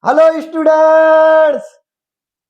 Hello students,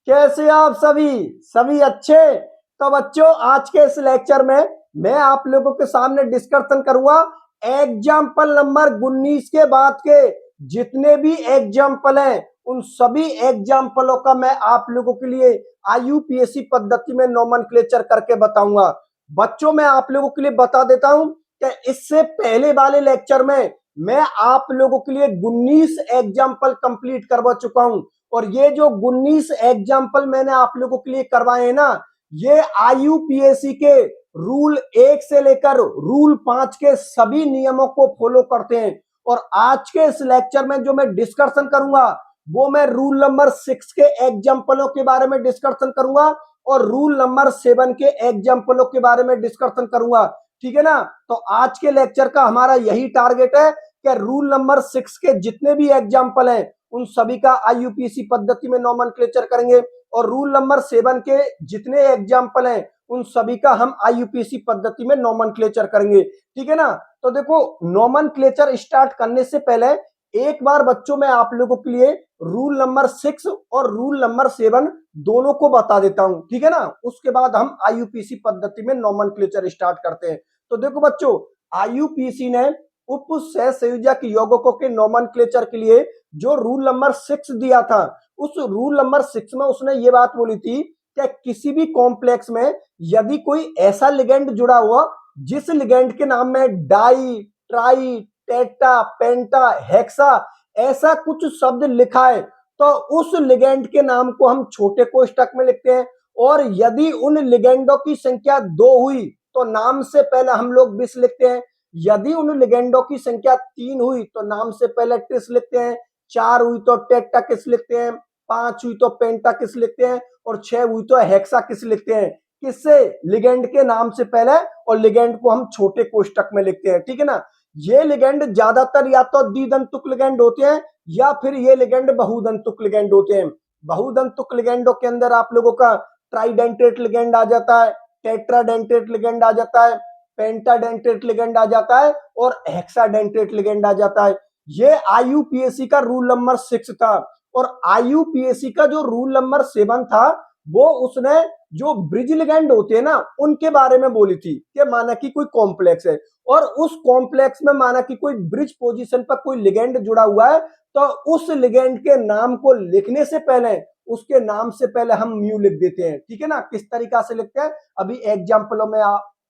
कैसे आप सभी सभी अच्छे। तो बच्चों, आज के इस लेक्चर में मैं आप लोगों के सामने डिस्कशन करूंगा एग्जाम्पल नंबर 19 के बाद के जितने भी एग्जाम्पल हैं उन सभी एग्जाम्पलों का मैं आप लोगों के लिए आईयूपीएससी पद्धति में नोमेनक्लेचर करके बताऊंगा। बच्चों, मैं आप लोगों के लिए बता देता हूं कि इससे पहले वाले लेक्चर में मैं आप लोगों के लिए 19 एग्जाम्पल कंप्लीट करवा चुका हूं और ये जो 19 एग्जाम्पल मैंने आप लोगों के लिए करवाए हैं ना, ये आईयूपीएससी के रूल 1 से लेकर रूल 5 के सभी नियमों को फॉलो करते हैं। और आज के इस लेक्चर में जो मैं डिस्कशन करूंगा वो मैं रूल नंबर 6 के एग्जाम्पलों के बारे में डिस्कशन करूंगा और रूल नंबर 7 के एग्जाम्पलों के बारे में डिस्कशन करूंगा। ठीक है ना। तो आज के लेक्चर का हमारा यही टारगेट है कि रूल नंबर 6 के जितने भी एग्जाम्पल हैं उन सभी का आईयूपीएससी पद्धति में नोमेनक्लेचर करेंगे और रूल नंबर 7 के जितने एग्जाम्पल हैं उन सभी का हम आईयूपीएससी पद्धति में नोमेनक्लेचर करेंगे। ठीक है ना। तो देखो, नोमेनक्लेचर स्टार्ट करने से पहले एक बार बच्चों मैं आप लोगों के लिए रूल नंबर 6 और रूल नंबर 7 दोनों को बता देता हूं। ठीक है ना। उसके बाद हम आईयूपीएससी पद्धति में नोमेनक्लेचर स्टार्ट करते हैं। तो देखो बच्चों, आईयूपीएससी ने उप सहसंयोजक यौगिकों के नोमेनक्लेचर के लिए जो रूल नंबर 6 दिया था, उस रूल नंबर 6 में उसने ये बात बोली थी कि किसी भी कॉम्प्लेक्स में यदि कोई ऐसा लिगेंड जुड़ा हुआ जिस लिगेंड के नाम में डाई, ट्राई, टेट्रा, पेंटा, हेक्सा ऐसा कुछ शब्द लिखा है तो उस लिगेंड के नाम को हम छोटे कोष्टक में लिखते हैं। और यदि उन लिगेंडों की संख्या 2 हुई तो नाम से पहले हम लोग बिस लिखते हैं। यदि उन लिगेंडों की संख्या 3 हुई तो नाम से पहले टिस लिखते हैं। 4 हुई तो टेट्रा किस लिखते हैं। 5 हुई तो पेंटा किस लिखते हैं और 6 हुई तो हेक्सा किस लिखते हैं। किससे? लिगेंड के नाम से पहले, और लिगेंड को हम छोटे कोष्टक में लिखते हैं। ठीक है ना। ये लिगेंड ज्यादातर या तो द्विदंतुक लिगेंड होते हैं या फिर ये लिगेंड बहुदंतुक लिगेंड होते हैं। बहुदंतुक लिगेंडों के अंदर आप लोगों का ट्राइडेंटेट लिगेंड आ जाता है, टेट्राडेंटेट लिगेंड आ जाता है, पेंटाडेंटेट लिगेंड आ जाता है और हेक्साडेंटेट लिगेंड आ जाता है। ये आईयूपीएससी का रूल नंबर 6 था। और आईयूपीएससी का जो रूल नंबर 7 था वो उसने जो ब्रिज लिगेंड होते हैं ना उनके बारे में बोली थी कि माना कि कोई कॉम्प्लेक्स है और उस कॉम्प्लेक्स में माना कि कोई ब्रिज पोजीशन पर कोई लिगेंड जुड़ा हुआ है तो उस लिगेंड के नाम को लिखने से पहले उसके नाम से पहले हम म्यू लिख देते हैं। ठीक है ना। किस तरीका से लिखते हैं अभी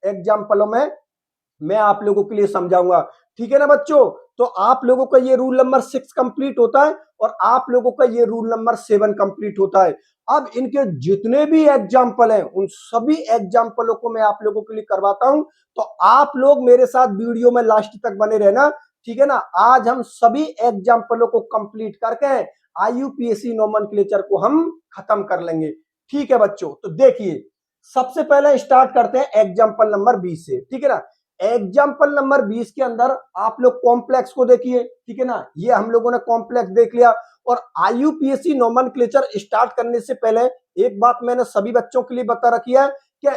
एग्जाम्पलों में मैं आप लोगों के लिए समझाऊंगा। ठीक है ना बच्चों। तो आप लोगों का ये रूल नंबर 6 कंप्लीट होता है और आप लोगों का ये रूल नंबर 7 कंप्लीट होता है। अब इनके जितने भी एग्जाम्पल हैं उन सभी एग्जाम्पलों को मैं आप लोगों के लिए करवाता हूं। तो आप लोग मेरे साथ वीडियो में लास्ट तक बने रहना। ठीक है ना। आज हम सभी एग्जाम्पलों को कंप्लीट करके आईयूपीएससी नोमेनक्लेचर को हम खत्म कर लेंगे। ठीक है बच्चों। तो देखिए, सबसे पहले स्टार्ट करते हैं एग्जाम्पल नंबर 20 से। ठीक है ना। एग्जाम्पल नंबर 20 के अंदर आप लोग कॉम्प्लेक्स को देखिए। ठीक है ना। ये हम लोगों ने कॉम्प्लेक्स देख लिया। और आईयूपीएससी नोमेनक्लेचर स्टार्ट करने से पहले एक बात मैंने सभी बच्चों के लिए बता रखी है कि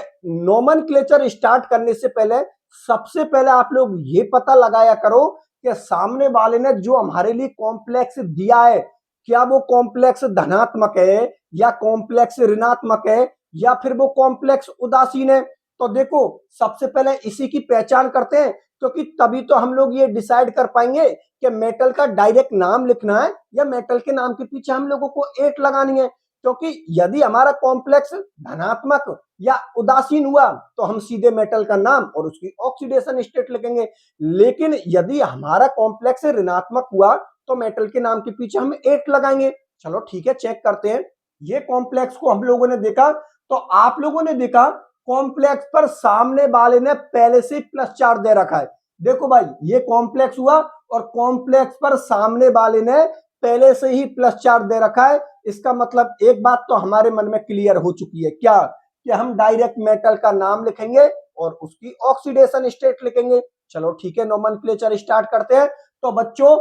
नोमेनक्लेचर स्टार्ट करने से पहले सबसे पहले आप लोग ये पता लगाया करो कि सामने वाले ने जो हमारे लिए कॉम्प्लेक्स दिया है क्या वो कॉम्प्लेक्स धनात्मक है या कॉम्प्लेक्स ऋणात्मक है या फिर वो कॉम्प्लेक्स उदासीन है। तो देखो, सबसे पहले इसी की पहचान करते हैं क्योंकि तभी तो हम लोग ये डिसाइड कर पाएंगे कि मेटल का डायरेक्ट नाम लिखना है या मेटल के नाम के पीछे हम लोगों को 8 लगानी है। क्योंकि यदि हमारा कॉम्प्लेक्स धनात्मक या उदासीन हुआ तो हम सीधे मेटल का नाम और उसकी ऑक्सीडेशन स्टेट लिखेंगे। लेकिन यदि हमारा कॉम्प्लेक्स ऋणात्मक हुआ तो मेटल के नाम के पीछे हम 8 लगाएंगे। चलो ठीक है, चेक करते हैं। ये कॉम्प्लेक्स को हम लोगों ने देखा तो आप लोगों ने देखा कॉम्प्लेक्स पर सामने वाले ने पहले से +4 दे रखा है। देखो भाई, ये कॉम्प्लेक्स हुआ और कॉम्प्लेक्स पर सामने वाले ने पहले से ही +4 दे रखा है। इसका मतलब एक बात तो हमारे मन में क्लियर हो चुकी है, क्या? कि हम डायरेक्ट मेटल का नाम लिखेंगे और उसकी ऑक्सीडेशन स्टेट लिखेंगे। चलो ठीक है, नोमेनक्लेचर स्टार्ट करते हैं। तो बच्चों,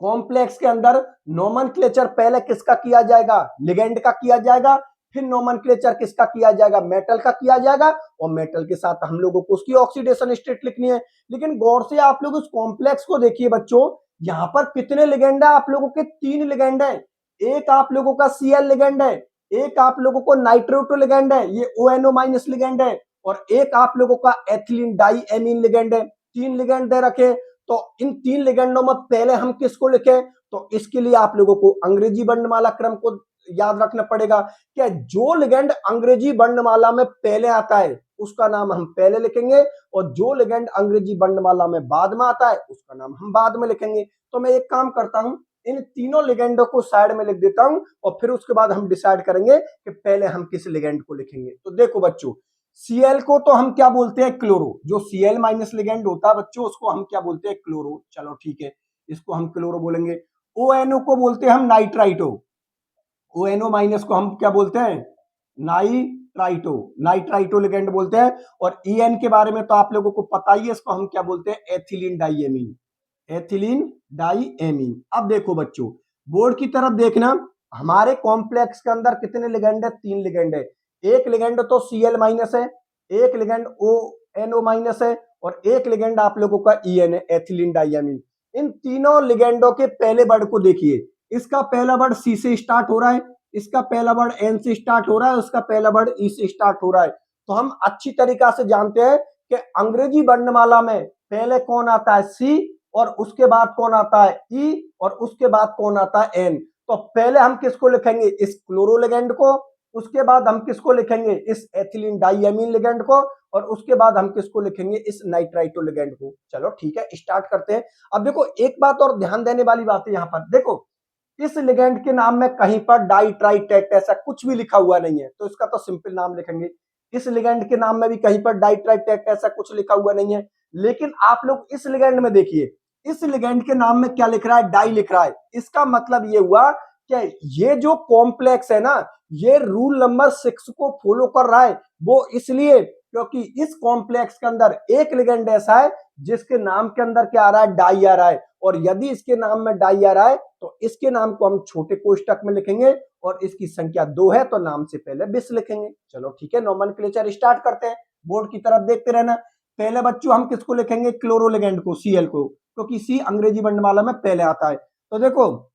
कॉम्प्लेक्स के अंदर नोमेनक्लेचर पहले किसका किया जाएगा? लिगेंड का किया जाएगा। फिर नोमेनक्लेचर किसका किया जाएगा? मेटल का किया जाएगा और मेटल के साथ हम लोगों को उसकी ऑक्सीडेशन स्टेट लिखनी है। लेकिन गौर से आप लोग उस कॉम्प्लेक्स को देखिए बच्चों, यहां पर कितने लिगेंड है आप लोगों के? 3 लिगेंड है। एक आप लोगों का Cl लिगेंड है, एक आप लोगों को नाइट्रोटो लिगेंड है, ये ONO माइनस लिगेंड है, और एक आप लोगों का एथिलीन डाई एमीन लिगेंड है। 3 लिगेंड दे रखे। तो इन 3 लिगेंडों में पहले हम किसको लिखें? तो इसके लिए आप लोगों को अंग्रेजी वर्णमाला क्रम को याद रखना पड़ेगा कि जो लिगेंड अंग्रेजी वर्णमाला में पहले आता है उसका नाम हम पहले लिखेंगे, और जो लिगेंड अंग्रेजी वर्णमाला में बाद में आता है उसका नाम हम बाद में लिखेंगे। तो मैं एक काम करता हूं, इन तीनों लिगेंडों को साइड में लिख देता हूं, और फिर उसके बाद हम डिसाइड करेंगे कि पहले हम किस लिगेंड को लिखेंगे। तो देखो बच्चों, Cl को तो हम क्या बोलते हैं? क्लोरो। जो Cl माइनस लिगेंड होता है बच्चों, उसको हम क्या बोलते हैं? क्लोरो। चलो ठीक है, इसको हम क्लोरो बोलेंगे। ONO को बोलते हैं हम नाइट्राइटो। ONO माइनस को हम क्या बोलते हैं? नाइट्राइटो। नाइट्राइटो लिगेंड बोलते हैं। और En के बारे में तो आप लोगों को पता ही है, इसको हम क्या बोलते हैं? Ethylene diamine. Ethylene diamine. अब देखो बच्चों, बोर्ड की तरफ देखना, हमारे कॉम्प्लेक्स के अंदर कितने लिगेंड है? 3 लिगेंड है। एक लिगेंड तो Cl माइनस है, एक लिगेंड ONO माइनस है, और एक लिगेंड आप लोगों का En है, एथिलीन डाइएमीन। इन तीनों लिगेंडों के पहले वर्ड को देखिए। इसका पहला वर्ड C से स्टार्ट हो रहा है, इसका पहला वर्ड N से स्टार्ट हो रहा है, उसका पहला वर्ड E से स्टार्ट हो रहा है। तो हम अच्छी तरीका से जानते हैं कि अंग्रेजी वर्णमाला में पहले कौन आता है? C, और उसके बाद कौन आता है? E, और उसके बाद कौन आता है? N। तो पहले हम किसको लिखेंगे? इस क्लोरो लिगेंड को। उसके बाद हम किसको लिखेंगे? इस एथिलीन डाइएमीन लिगेंड को। और उसके बाद हम किसको लिखेंगे? इस नाइट्राइटो लिगेंड को। चलो ठीक है, स्टार्ट करते हैं। अब देखो, एक बात और ध्यान देने वाली बात है यहां पर। देखो, इस लिगेंड के नाम में कहीं पर डाई ट्राई टेट ऐसा कुछ भी लिखा हुआ नहीं है, तो इसका तो सिंपल नाम लिखेंगे। इस लिगेंड के नाम में भी कहीं पर डाई ट्राई टेट ऐसा कुछ लिखा हुआ नहीं है। लेकिन आप लोग इस लिगेंड में देखिए, इस लिगेंड के नाम में क्या लिख रहा है? डाई लिख रहा है। इसका मतलब ये हुआ कि ये जो कॉम्प्लेक्स है ना, ये रूल नंबर 6 को फॉलो कर रहा है। वो इसलिए क्योंकि इस कॉम्प्लेक्स के अंदर एक लिगेंड ऐसा है जिसके नाम के अंदर क्या आ रहा है? डाई आ रहा है। और यदि इसके नाम में डाई आ रहा है तो इसके नाम को हम छोटे कोष्टक में लिखेंगे, और इसकी संख्या 2 है तो नाम से पहले 20 लिखेंगे। चलो ठीक है, नोमेनक्लेचर स्टार्ट करते हैं। बोर्ड की तरफ देखते रहना। पहले बच्चों हम किसको लिखेंगे? क्लोरो लिगेंड को, Cl को, क्योंकि C अंग्रेजी वर्णमाला में पहले आता है। तो देखो,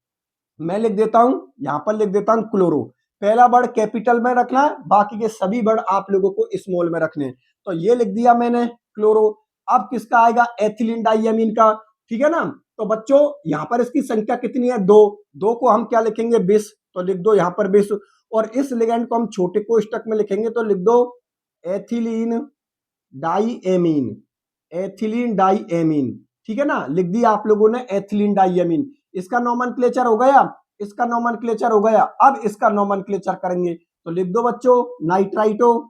मैं लिख देता हूं, यहां पर लिख देता हूं क्लोरो। पहला वर्ड कैपिटल में रखना है, बाकी के सभी वर्ड आप लोगों को स्मॉल में रखने हैं। तो ये लिख दिया मैंने, क्लोरो। अब किसका आएगा? एथिलीन डाइएमीन का। ठीक है ना? तो बच्चों, यहां पर इसकी संख्या कितनी है? 2। 2 को हम क्या लिखेंगे? 20। तो लिख दो यहां पर 20। और इस लिगेंड को हम छोटे कोष्टक में लिखेंगे, तो लिख दो एथिलीन डाइएमीन। Ethylene diamine. ठीक है ना? लिख दिया आप लोगों ने एथिलीन डाइएमीन। इसका नोमेनक्लेचर हो गया, इसका नोमेनक्लेचर हो गया। अब इसका नोमेनक्लेचर करेंगे, तो लिख दो बच्चों नाइट्राइटो।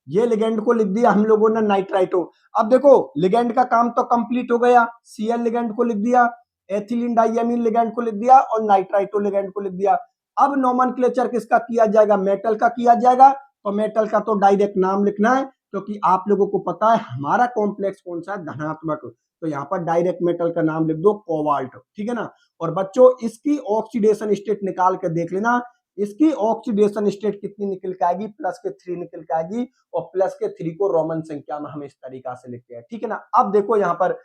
ये लिगेंड को लिख दिया हम लोगों ने नाइट्राइटो। अब देखो, लिगेंड का काम तो कंप्लीट हो गया। Cl लिगेंड को लिख दिया, एथिलीन डाइएमीन लिगेंड को लिख दिया, और नाइट्राइटो लिगेंड को लिख दिया। अब नोमेनक्लेचर किसका किया जाएगा? मेटल का किया जाएगा। तो मेटल का तो डायरेक्ट नाम लिखना है, क्योंकि आप लोगों को पता है हमारा कॉम्प्लेक्स कौन सा है? धनात्मक। तो यहाँ पर डायरेक्ट मेटल का नाम लिख दो कोबाल्ट। ठीक है ना? और बच्चों, इसकी ऑक्सीडेशन स्टेट निकाल के देख लेना। इसकी ऑक्सीडेशन स्टेट कितनी निकल के आएगी? +3 निकल के आएगी। और +3 को रोमन संख्या में हम इस तरीका से लिखते हैं। ठीक है ना? अब देखो, यहां पर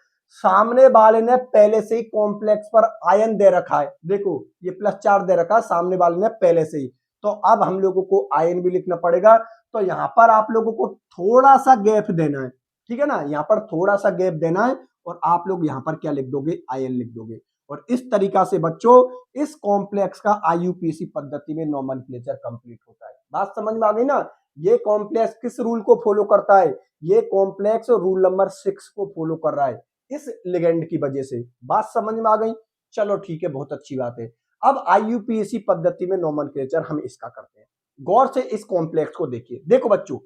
सामने वाले ने पहले से ही कॉम्प्लेक्स पर आयन दे रखा है। देखो, ये +4 दे रखा है सामने वाले ने पहले से ही। तो अब हम लोगों को आयन भी लिखना पड़ेगा। तो यहां पर आप लोगों को थोड़ा सा गैप देना है। ठीक है ना? यहां पर थोड़ा सा गैप देना है, और आप लोग यहां पर क्या लिख दोगे? आयन लिख दोगे। और इस तरीका से बच्चों, इस कॉम्प्लेक्स का IUPAC पद्धति में नोमेनक्लेचर कंप्लीट होता है। बात समझ में आ गई ना? ये कॉम्प्लेक्स किस रूल को फॉलो करता है? ये कॉम्प्लेक्स रूल नंबर 6 को फॉलो कर रहा है, इस लिगेंड की वजह से। बात समझ में आ गई? चलो ठीक है, बहुत अच्छी बात है। अब IUPAC पद्धति में नोमेनक्लेचर हम इसका करते हैं। गौर से इस कॉम्प्लेक्स को देखिए। देखो बच्चों,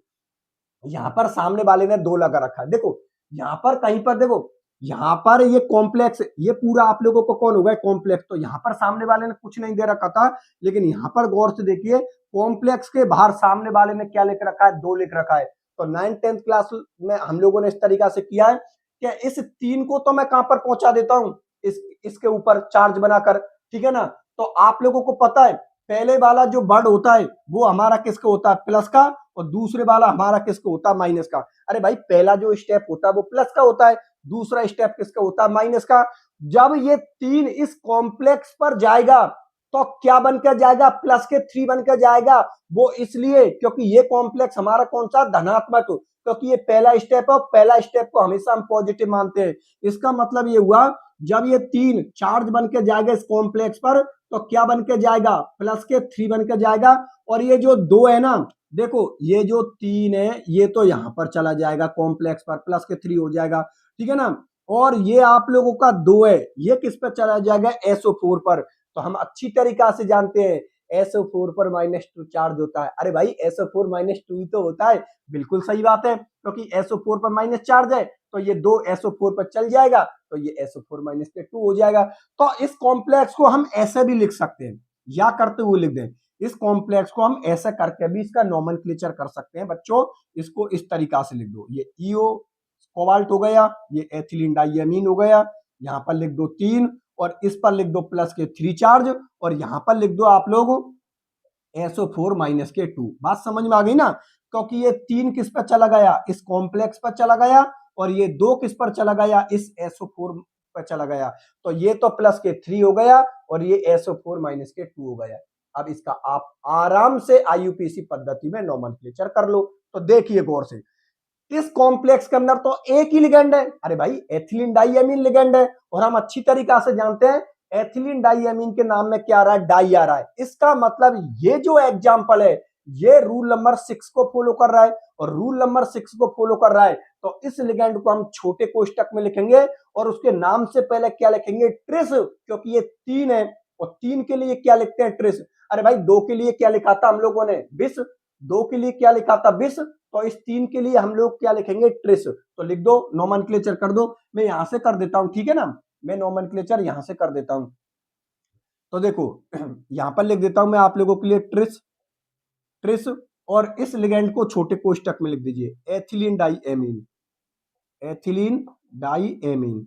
यहां पर सामने वाले ने 2 लगा रखा है। देखो, यहां पर कहीं पर देखो, यहां पर ये कॉम्प्लेक्स, ये पूरा आप लोगों को कौन होगा? कॉम्प्लेक्स। तो यहां पर सामने वाले ने कुछ नहीं दे रखा था, लेकिन यहां पर गौर से देखिए, कॉम्प्लेक्स के बाहर सामने वाले ने क्या लिख रखा है? 2 लिख रखा है। तो 9th 10th क्लास में हम लोगों ने इस तरीका से किया है कि इस 3 को तो मैं कहां पर पहुंचा देता हूं? इसके ऊपर चार्ज बनाकर। ठीक है ना? तो आप लोगों को पता है, पहले वाला जो वर्ड होता है वो हमारा किसका होता है? प्लस का। और दूसरे वाला हमारा किसका होता है? माइनस का। अरे भाई, पहला जो स्टेप होता है वो प्लस का होता है, दूसरा स्टेप किसका होता है? माइनस का। जब ये 3 इस कॉम्प्लेक्स पर जाएगा तो क्या बनकर जाएगा, प्लस के 3 बनकर जाएगा। वो इसलिए क्योंकि ये कॉम्प्लेक्स हमारा कौन सा, धनात्मक, क्योंकि ये पहला स्टेप है, पहला स्टेप को हमेशा हम पॉजिटिव मानते हैं। इसका मतलब ये हुआ जब ये 3 चार्ज बनकर जाएगा इस कॉम्प्लेक्स पर तो क्या बनकर जाएगा, प्लस के 3 बनकर जाएगा। और ये जो 2 है ना, देखो ये जो 3 है ये तो यहां पर चला जाएगा कॉम्प्लेक्स पर, प्लस के 3 हो जाएगा, ठीक है ना। और ये आप लोगों का 2 है, ये किस पर चला जाएगा, SO4 पर। तो हम अच्छी तरीका से जानते हैं SO4 पर -2 चार्ज होता है। अरे भाई SO4 -2 ही तो होता है, बिल्कुल सही बात है, क्योंकि SO4 पर माइनस चार्ज है तो ये 2 SO4 पर चल जाएगा तो ये SO4 - के 2 हो जाएगा। तो इस कॉम्प्लेक्स को हम ऐसे भी लिख सकते हैं या करते हुए लिख दें, इस कॉम्प्लेक्स को हम ऐसे करके भी इसका नोमेनक्लेचर कर सकते हैं बच्चों। इसको इस तरीका से लिख दो, ये EO कोबाल्ट हो गया, ये एथिलीन डाइएमीन हो गया, यहां पर लिख दो 3 और इस पर लिख दो प्लस के 3 चार्ज और यहां पर लिख दो आप लोग SO4 - के 2। बात समझ में आ गई ना, क्योंकि ये 3 किस पर चला गया, इस कॉम्प्लेक्स पर चला गया और ये 2 किस पर चला गया, इस SO4 पर चला गया। तो ये तो प्लस के 3 हो गया और ये SO4 - के 2 हो गया। अब इसका आप आराम से IUPAC पद्धति में नोमेनक्लेचर कर लो। तो देखिए गौर से, इस कॉम्प्लेक्स के अंदर तो एक ही लिगेंड है, अरे भाई एथिलीन डाइएमीन लिगेंड है, और हम अच्छी तरीका से जानते हैं एथिलीन डाइएमीन के नाम में क्या आ रहा है, डाई आ रहा है। इसका मतलब ये जो एग्जाम्पल है ये रूल नंबर 6 को फॉलो कर रहा है, और रूल नंबर 6 को फॉलो कर रहा है तो इस लिगेंड को हम छोटे कोष्टक में लिखेंगे और उसके नाम से पहले क्या लिखेंगे, ट्रिस, क्योंकि ये 3 है और 3 के लिए क्या लिखते हैं, ट्रिस। अरे भाई 2 के लिए क्या लिखा था हम लोगों ने, बिस, 2 के लिए क्या लिखा था, बिस, तो इस 3 के लिए हम लोग क्या लिखेंगे, ट्रिस। तो लिख दो, नोमेनक्लेचर कर दो। मैं यहां से कर देता हूं, ठीक है ना, मैं नोमेनक्लेचर यहां से कर देता हूं। तो देखो यहां पर लिख देता हूं मैं आप लोगों के लिए ट्रिस, ट्रिस, और इस लिगेंड को छोटे कोष्टक में लिख दीजिए ethylene diamine, ethylene diamine,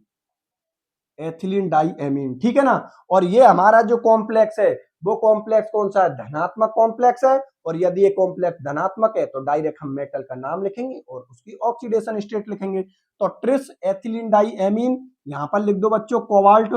ethylene diamine, ठीक है ना। और ये हमारा जो कॉम्प्लेक्स है वो कॉम्प्लेक्स कौन सा है, धनात्मक कॉम्प्लेक्स है। और यदि ये कॉम्प्लेक्स धनात्मक है तो डायरेक्ट हम मेटल का नाम लिखेंगे और उसकी ऑक्सीडेशन स्टेट लिखेंगे। तो ट्रिस एथिलीन डाइएमीन, यहां पर लिख दो बच्चों कोबाल्ट,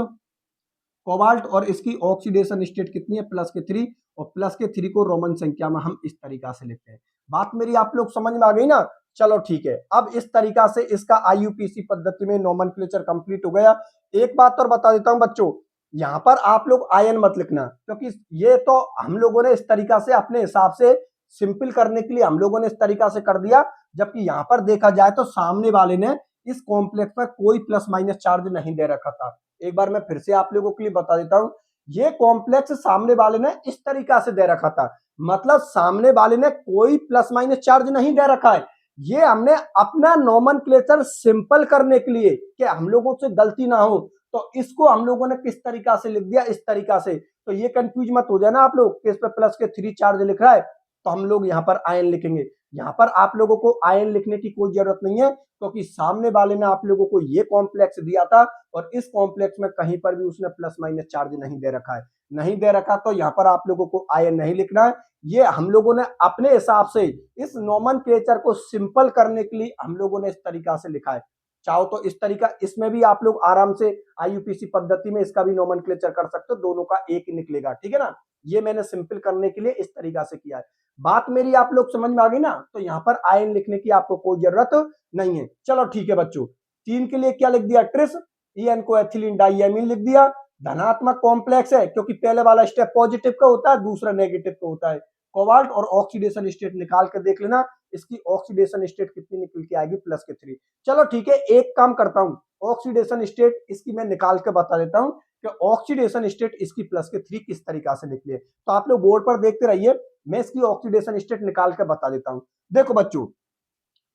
कोबाल्ट, और इसकी ऑक्सीडेशन स्टेट कितनी है, प्लस के 3, और प्लस के 3 को रोमन संख्या में हम इस तरीका से लिखते हैं। बात मेरी आप लोग समझ में आ गई ना, चलो ठीक है। अब इस तरीका से इसका IUPAC पद्धति में नोमेनक्लेचर कंप्लीट हो गया। एक बात और बता देता हूं बच्चों, यहां पर आप लोग आयन मत लिखना, क्योंकि ये तो हम लोगों ने इस तरीका से अपने हिसाब से सिंपल करने के लिए हम लोगों ने इस तरीका से कर दिया, जबकि यहां पर देखा जाए तो सामने वाले ने इस कॉम्प्लेक्स पर कोई प्लस माइनस चार्ज नहीं दे रखा था। एक बार मैं फिर से आप लोगों के लिए बता देता हूं, ये कॉम्प्लेक्स सामने वाले ने इस तरीका से दे रखा था, मतलब सामने वाले ने कोई प्लस माइनस चार्ज नहीं दे रखा है। ये हमने अपना नोमेनक्लेचर सिंपल करने के लिए कि हम लोगों से गलती ना हो तो इसको हम लोगों ने किस तरीका से लिख दिया, इस तरीका से। तो ये कंफ्यूज मत हो जाना आप लोग कि इस पे प्लस के 3 चार्ज लिख रहा है तो हम लोग यहाँ पर आयन लिखेंगे। यहाँ पर आप लोगों को आयन लिखने की कोई जरूरत नहीं है, क्योंकि सामने वाले ने आप लोगों को ये कॉम्प्लेक्स दिया था और इस कॉम्प्लेक्स में कहीं पर भी उसने प्लस माइनस चार्ज नहीं दे रखा है, नहीं दे रखा, तो यहाँ पर आप लोगों को आयन नहीं लिखना है। ये हम लोगों ने अपने हिसाब से इस नोमेनक्लेचर को सिंपल करने के लिए हम लोगों ने इस तरीका से लिखा है। चाहो तो इस तरीका, इसमें भी आप लोग आराम से IUPAC पद्धति में इसका भी नोमेनक्लेचर कर सकते हो, दोनों का एक ही निकलेगा, ठीक है ना। ये मैंने सिंपल करने के लिए इस तरीका से किया है। बात मेरी आप लोग समझ में आ गई ना, तो यहाँ पर आयन लिखने की आपको कोई जरूरत नहीं है। चलो ठीक है बच्चों, 3 के लिए क्या लिख दिया, ट्रिस, EN को एथिलीन डाइएमीन लिख दिया। धनात्मक कॉम्प्लेक्स है क्योंकि पहले वाला स्टेप पॉजिटिव का होता है, दूसरा नेगेटिव का होता है। कोबाल्ट, और ऑक्सीडेशन स्टेट निकाल कर देख लेना, इसकी ऑक्सीडेशन स्टेट कितनी निकल के आएगी, प्लस के 3। चलो ठीक है, एक काम करता हूं, ऑक्सीडेशन स्टेट इसकी मैं निकाल के बता देता हूं कि ऑक्सीडेशन स्टेट इसकी प्लस के 3 किस तरीका से निकली है। तो आप लोग बोर्ड पर देखते रहिए, मैं इसकी ऑक्सीडेशन स्टेट निकाल के बता देता हूं। देखो बच्चों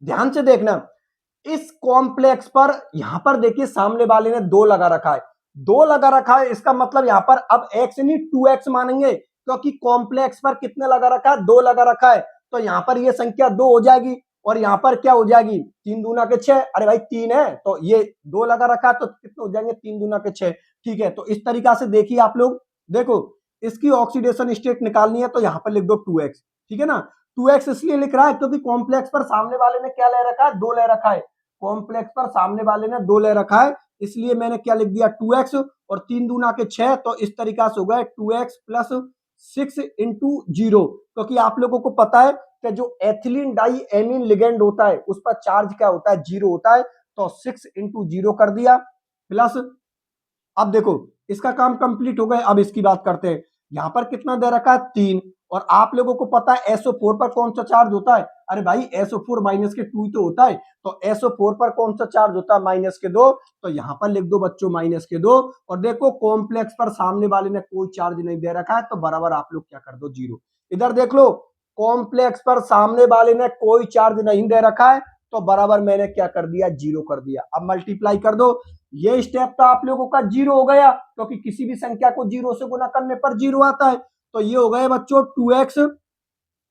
ध्यान से देखना, इस कॉम्प्लेक्स पर यहां पर देखिए सामने वाले ने 2 लगा रखा है, 2 लगा रखा है, इसका मतलब यहां पर अब x नहीं 2x मानेंगे, क्योंकि कॉम्प्लेक्स पर कितने लगा रखा है, 2 लगा रखा है। तो यहां पर ये संख्या 2 हो जाएगी और यहां पर क्या हो जाएगी, 3 दूना के 6, अरे भाई 3 है तो ये 2 लगा रखा है तो कितने हो जाएंगे, 3 दूना के 6, ठीक है। तो इस तरीका से देखिए आप लोग, देखो इसकी ऑक्सीडेशन स्टेट निकालनी है तो यहां पर लिख दो 2x, ठीक है ना। 2x इसलिए लिख रहा है क्योंकि कॉम्प्लेक्स पर सामने वाले ने क्या ले रखा है, 2 ले रखा है, कॉम्प्लेक्स पर सामने वाले ने 2 ले रखा है, इसलिए मैंने क्या लिख दिया 2x और 3 दूना के 6, तो इस तरीका से हो गया 2x प्लस 6 इंटू 0, क्योंकि आप लोगों को पता है कि जो एथिलीन डाई एमीन लिगेंड होता है उस पर चार्ज क्या होता है, 0 होता है, तो 6 इंटू 0 कर दिया प्लस। अब देखो इसका काम कंप्लीट हो गया, अब इसकी बात करते हैं। यहां पर कितना दे रखा है 3, और आप लोगों को पता है SO4 पर कौन सा चार्ज होता है, अरे भाई SO4 माइनस के 2 तो होता है, तो SO4 पर कौन सा चार्ज होता है माइनस के 2, तो यहां पर लिख दो बच्चों माइनस के 2। और देखो कॉम्प्लेक्स पर सामने वाले ने कोई चार्ज नहीं दे रखा है, तो बराबर आप लोग क्या कर दो 0। इधर देख लो कॉम्प्लेक्स पर सामने वाले ने कोई चार्ज नहीं दे रखा है, तो बराबर मैंने क्या कर दिया 0 कर दिया। अब मल्टीप्लाई कर दो, ये स्टेप तो आप लोगों का 0 हो गया, क्योंकि किसी भी संख्या को 0 से गुना करने पर 0 आता है। तो ये हो गए बच्चों 2x,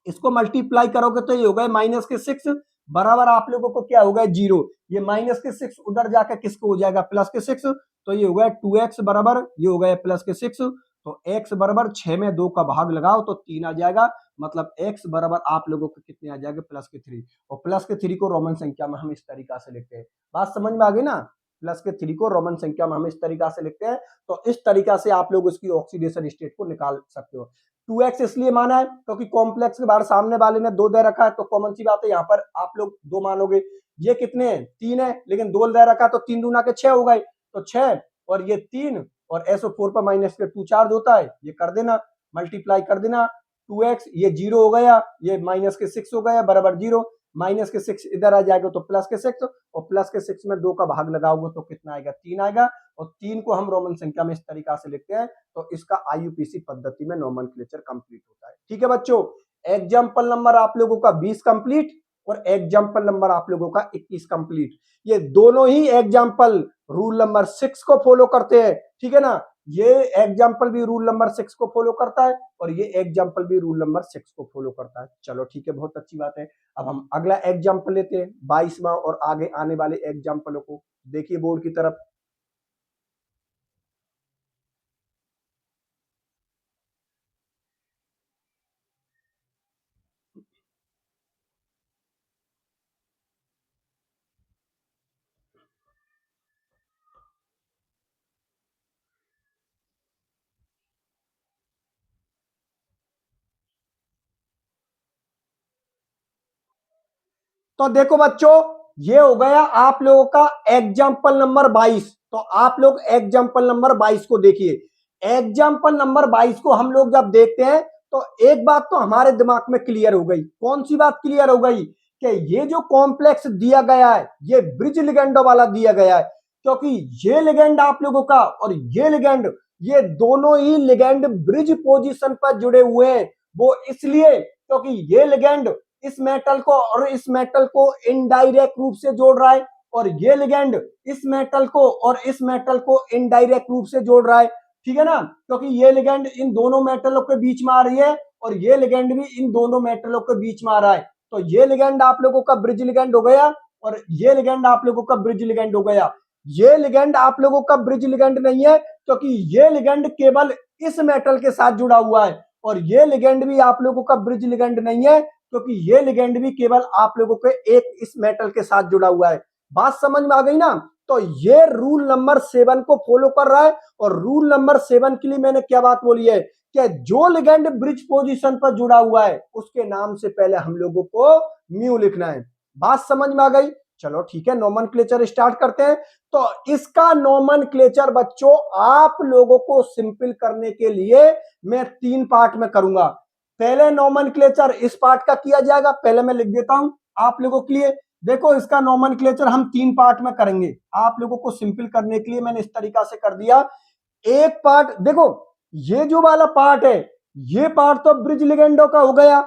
इसको मल्टीप्लाई करोगे तो ये हो गए माइनस के 6, बराबर आप लोगों को क्या हो गया 0। ये माइनस के 6 उधर जाकर किसको हो जाएगा प्लस के 6, तो ये हो गया 2x बराबर ये हो गया प्लस के 6, तो x बराबर 6 में 2 का भाग लगाओ तो 3 आ जाएगा, मतलब x बराबर आप लोगों को कितने आ जाएगा प्लस के 3, और प्लस के 3 को रोमन संख्या में हम इस तरीका से लिखते हैं। बात समझ में आ गई ना, प्लस के 3 को रोमन संख्या में हम इस तरीका से लिखते हैं, तो इस तरीका से आप लोग उसकी ऑक्सीडेशन स्टेट को निकाल सकते हो। 2x इसलिए माना है क्योंकि कॉम्प्लेक्स के बाहर सामने वाले ने 2 दे रखा है, तो कॉमन सी बात है यहाँ पर आप लोग 2 मानोगे। ये कितने हैं 3 है, लेकिन 2 दे रखा तो 3 दूना के 6 हो गए, तो 6 और ये 3 और SO4 पर माइनस के 2 चार्ज होता है, ये कर देना मल्टीप्लाई कर देना 2x, ये 0 हो गया, ये माइनस के 6 हो गया बराबर 0, माइनस के 6 इधर आ जाएगा तो प्लस के 6, और प्लस के 6 में 2 का भाग लगाओगे तो कितना आएगा 3 आएगा, और 3 को हम रोमन संख्या में इस तरीका से लिखते हैं, तो इसका IUPAC पद्धति में नोमेनक्लेचर कंप्लीट होता है। ठीक है बच्चों, एग्जाम्पल नंबर आप लोगों का 20 कंप्लीट और एग्जाम्पल नंबर आप लोगों का 21 कंप्लीट। ये दोनों ही एग्जाम्पल रूल नंबर 6 को फॉलो करते हैं, ठीक है ना, ये एग्जाम्पल भी रूल नंबर 6 को फॉलो करता है और ये एग्जाम्पल भी रूल नंबर 6 को फॉलो करता है। चलो ठीक है, बहुत अच्छी बात है। अब हम अगला एग्जाम्पल लेते हैं 22वां और आगे आने वाले एग्जाम्पलों को देखिए बोर्ड की तरफ। तो देखो बच्चों, ये हो गया आप लोगों का एग्जाम्पल नंबर 22। तो आप लोग एग्जाम्पल नंबर 22 को देखिए। एग्जाम्पल नंबर 22 को हम लोग जब देखते हैं तो एक बात तो हमारे दिमाग में क्लियर हो गई। कौन सी बात क्लियर हो गई कि ये जो कॉम्प्लेक्स दिया गया है ये ब्रिज लिगेंडो वाला दिया गया है, क्योंकि ये लिगेंड आप लोगों का और ये लिगेंड, ये दोनों ही लिगेंड ब्रिज पोजीशन पर जुड़े हुए हैं। वो इसलिए क्योंकि ये लिगेंड इस मेटल को और इस मेटल को इनडायरेक्ट रूप से जोड़ रहा है, और ये लिगेंड इस मेटल को और इस मेटल को इनडायरेक्ट रूप से जोड़ रहा है, ठीक है ना, क्योंकि ये लिगेंड इन दोनों मेटलों के बीच में आ रही है और ये लिगेंड भी इन दोनों मेटलों के बीच में आ रहा है। तो ये लिगेंड आप लोगों का ब्रिज लिगेंड हो गया और ये लिगेंड आप लोगों का ब्रिज लिगेंड हो गया। ये लिगेंड आप लोगों का ब्रिज लिगेंड नहीं है, क्योंकि ये लिगेंड केवल इस मेटल के साथ जुड़ा हुआ है, और ये लिगेंड भी आप लोगों का ब्रिज लिगेंड नहीं है, क्योंकि ये लिगेंड भी केवल आप लोगों के एक इस मेटल के साथ जुड़ा हुआ है। बात समझ में आ गई ना। तो ये रूल नंबर 7 को फॉलो कर रहा है, और रूल नंबर 7 के लिए मैंने क्या बात बोली है कि जो लिगेंड ब्रिज पोजीशन पर जुड़ा हुआ है उसके नाम से पहले हम लोगों को म्यू लिखना है। बात समझ में आ गई। चलो ठीक है, नोमेनक्लेचर स्टार्ट करते हैं। तो इसका नोमेनक्लेचर बच्चों आप लोगों को सिंपल करने के लिए मैं 3 पार्ट में करूंगा। पहले नोमेनक्लेचर इस पार्ट का किया जाएगा, पहले मैं लिख देता हूं आप लोगों के लिए। देखो इसका नोमेनक्लेचर हम 3 पार्ट में करेंगे, आप लोगों को सिंपल करने के लिए मैंने इस तरीका से कर दिया। एक पार्ट देखो, ये जो वाला पार्ट है ये पार्ट तो ब्रिज लिगेंडो का हो गया,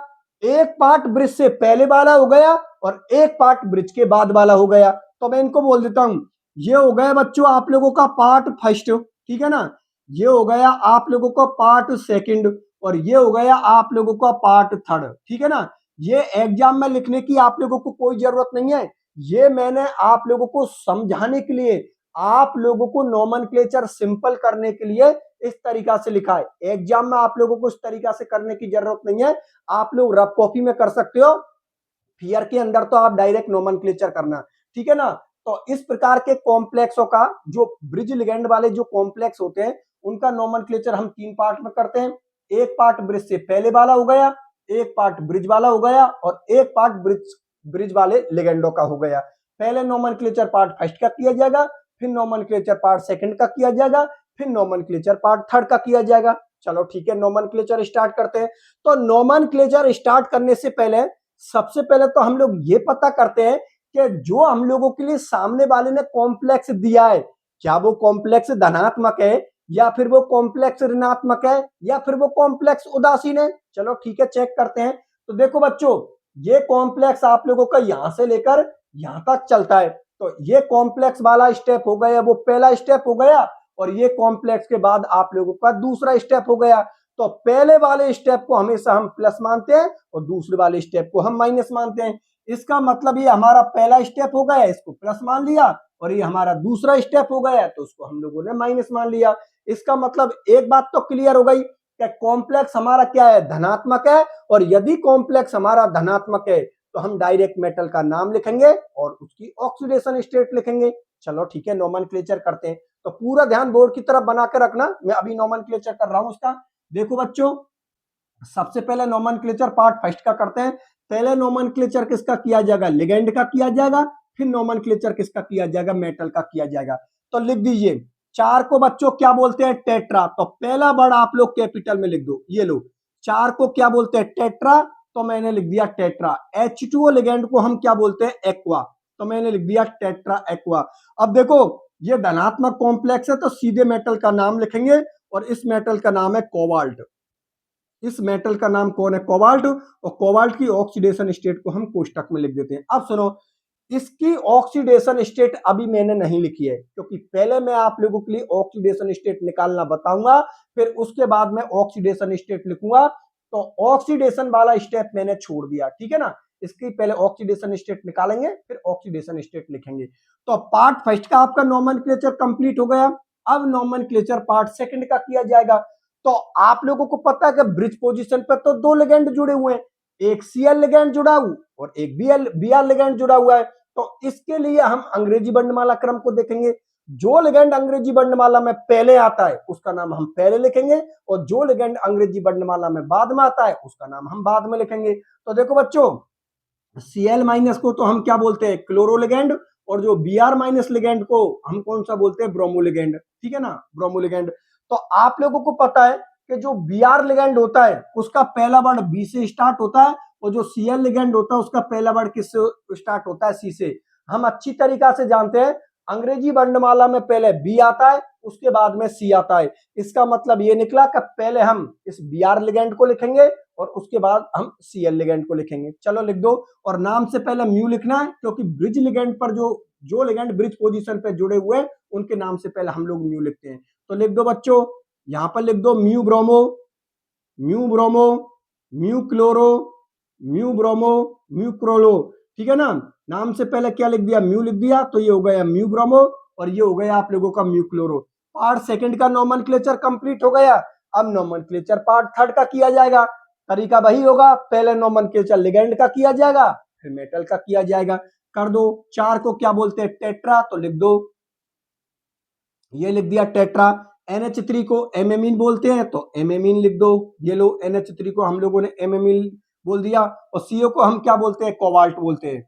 एक पार्ट ब्रिज से पहले वाला हो गया और एक पार्ट ब्रिज के बाद वाला हो गया। तो मैं इनको बोल देता हूं, ये हो गया बच्चों आप लोगों का पार्ट फर्स्ट, ठीक है ना, ये हो गया आप लोगों का पार्ट सेकंड, और ये हो गया आप लोगों का पार्ट थर्ड, ठीक है ना। ये एग्जाम में लिखने की आप लोगों को कोई जरूरत नहीं है, ये मैंने आप लोगों को समझाने के लिए, आप लोगों को नोमेनक्लेचर सिंपल करने के लिए इस तरीका से लिखा है। एग्जाम में आप लोगों को इस तरीका से करने की जरूरत नहीं है, आप लोग रफ कॉपी में कर सकते हो, फियर के अंदर तो आप डायरेक्ट नोमेनक्लेचर करना, ठीक है ना। तो इस प्रकार के कॉम्प्लेक्सों का जो ब्रिज लिगेंड वाले जो कॉम्प्लेक्स होते हैं उनका नोमेनक्लेचर हम 3 पार्ट में करते हैं। एक पार्ट ब्रिज से पहले वाला हो गया, एक पार्ट ब्रिज वाला हो गया और एक पार्ट ब्रिज वाले लिगेंडो का हो गया। पहले नोमेनक्लेचर पार्ट फर्स्ट का किया जाएगा, फिर नोमेनक्लेचर पार्ट सेकंड का किया जाएगा, फिर नोमेनक्लेचर पार्ट थर्ड का किया जाएगा। चलो ठीक है, नोमेनक्लेचर स्टार्ट करते हैं। तो नोमेनक्लेचर स्टार्ट करने से पहले सबसे पहले तो हम लोग ये पता करते हैं कि जो हम लोगों के लिए सामने वाले ने कॉम्प्लेक्स दिया है, क्या वो कॉम्प्लेक्स धनात्मक है या फिर वो कॉम्प्लेक्स ऋणात्मक है या फिर वो कॉम्प्लेक्स उदासीन है। चलो ठीक है, चेक करते हैं। तो देखो बच्चों, ये कॉम्प्लेक्स आप लोगों का यहां से लेकर यहां तक चलता है, तो ये कॉम्प्लेक्स वाला स्टेप हो गया, वो पहला स्टेप हो गया। और ये कॉम्प्लेक्स के बाद आप लोगों का दूसरा स्टेप हो गया। तो पहले वाले स्टेप को हमेशा हम प्लस मानते हैं और दूसरे वाले स्टेप को हम माइनस मानते हैं। इसका मतलब ये हमारा पहला स्टेप हो गया, इसको प्लस मान लिया, और ये हमारा दूसरा स्टेप हो गया तो उसको हम लोगों ने माइनस मान लिया। इसका मतलब एक बात तो क्लियर हो गई कि कॉम्प्लेक्स हमारा क्या है, धनात्मक है। और यदि कॉम्प्लेक्स हमारा धनात्मक है तो हम डायरेक्ट मेटल का नाम लिखेंगे और उसकी ऑक्सीडेशन स्टेट लिखेंगे। चलो ठीक है, नोमेनक्लेचर करते हैं। तो पूरा ध्यान बोर्ड की तरफ बना के रखना, मैं अभी नोमेनक्लेचर कर रहा हूं उसका। देखो बच्चों, सबसे पहले नोमेनक्लेचर पार्ट फर्स्ट का करते हैं। पहले नोमेनक्लेचर किसका किया जाएगा, लिगेंड का किया जाएगा, फिर नोमेनक्लेचर किसका किया जाएगा, मेटल का किया जाएगा। तो लिख दीजिए, 4 को बच्चों क्या बोलते हैं, टेट्रा। तो पहला वर्ड आप लोग कैपिटल में लिख दो, ये लो। 4 को क्या बोलते हैं, टेट्रा, तो मैंने लिख दिया टेट्रा। H2O लिगेंड को हम क्या बोलते हैं, एक्वा, तो मैंने लिख दिया टेट्रा एक्वा। अब देखो, ये धनात्मक कॉम्प्लेक्स है तो सीधे मेटल का नाम लिखेंगे और इस मेटल का नाम है कोबाल्ट। इस मेटल का नाम कौन है, कोबाल्ट। और कोबाल्ट की ऑक्सीडेशन स्टेट को हम कोष्टक में लिख देते हैं। अब सुनो, इसकी ऑक्सीडेशन स्टेट अभी मैंने नहीं लिखी है, क्योंकि पहले मैं आप लोगों के लिए ऑक्सीडेशन स्टेट निकालना बताऊंगा, फिर उसके बाद मैं ऑक्सीडेशन स्टेट लिखूंगा। तो ऑक्सीडेशन वाला स्टेप मैंने छोड़ दिया, ठीक है ना। इसकी पहले ऑक्सीडेशन स्टेट निकालेंगे, फिर ऑक्सीडेशन स्टेट लिखेंगे। तो पार्ट फर्स्ट का आपका नोमेनक्लेचर कंप्लीट हो गया। अब नोमेनक्लेचर पार्ट सेकंड का किया जाएगा। तो आप लोगों को पता है कि ब्रिज पोजीशन पर तो 2 लिगेंड जुड़े हुए हैं, एक Cl लिगेंड जुड़ा हुआ और एक Br लिगेंड जुड़ा हुआ है। तो इसके लिए हम अंग्रेजी वर्णमाला क्रम को देखेंगे। जो लिगेंड अंग्रेजी वर्णमाला में पहले आता है उसका नाम हम पहले लिखेंगे, और जो लिगेंड अंग्रेजी वर्णमाला में बाद में आता है उसका नाम हम बाद में लिखेंगे। तो देखो बच्चों, Cl माइनस को तो हम क्या बोलते हैं, क्लोरो लिगेंड, और जो Br माइनस लिगेंड को हम कौन सा बोलते हैं, ब्रोमो लिगेंड, ठीक है ना, ब्रोमो लिगेंड। तो आप लोगों को पता है कि जो Br लिगेंड होता है उसका पहला वर्ड B से स्टार्ट होता है, और जो Cl लिगेंड होता है उसका पहला वर्ड किससे स्टार्ट होता है, C से। हम अच्छी तरीका से जानते हैं, अंग्रेजी वर्णमाला में पहले B आता है, उसके बाद में C आता है। इसका मतलब ये निकला कि पहले हम इस Br लिगेंड को लिखेंगे और उसके बाद हम Cl लिगेंड को लिखेंगे। चलो लिख दो, और नाम से पहले म्यू लिखना है, क्योंकि ब्रिज लिगेंड पर जो लिगेंड ब्रिज पोजीशन पे जुड़े हुए हैं उनके नाम से पहले हम लोग म्यू लिखते हैं। तो लिख दो बच्चों, यहां पर लिख दो mu bromo, mu bromo, mu chloro, mu bromo, mu chloro, ठीक है ना। नाम से पहले क्या लिख दिया, म्यू लिख दिया, तो ये हो गया म्यू ब्रोमो और ये हो गया आप लोगों का म्यू क्लोरो। पार्ट सेकंड का नोमेनक्लेचर कंप्लीट हो गया। अब नोमेनक्लेचर पार्ट थर्ड का किया जाएगा। तरीका वही होगा, पहले नोमेनक्लेचर लिगेंड का किया जाएगा, फिर मेटल का किया जाएगा। कर दो, 4 को क्या बोलते हैं, टेट्रा, तो लिख दो, ये लिख दिया टेट्रा। NH3 को एमेमीन बोलते हैं, तो एमेमीन लिख दो, ये लो, NH3 को हम लोगों ने एमेमीन बोल दिया। और CO को हम क्या बोलते हैं, कोबाल्ट बोलते हैं।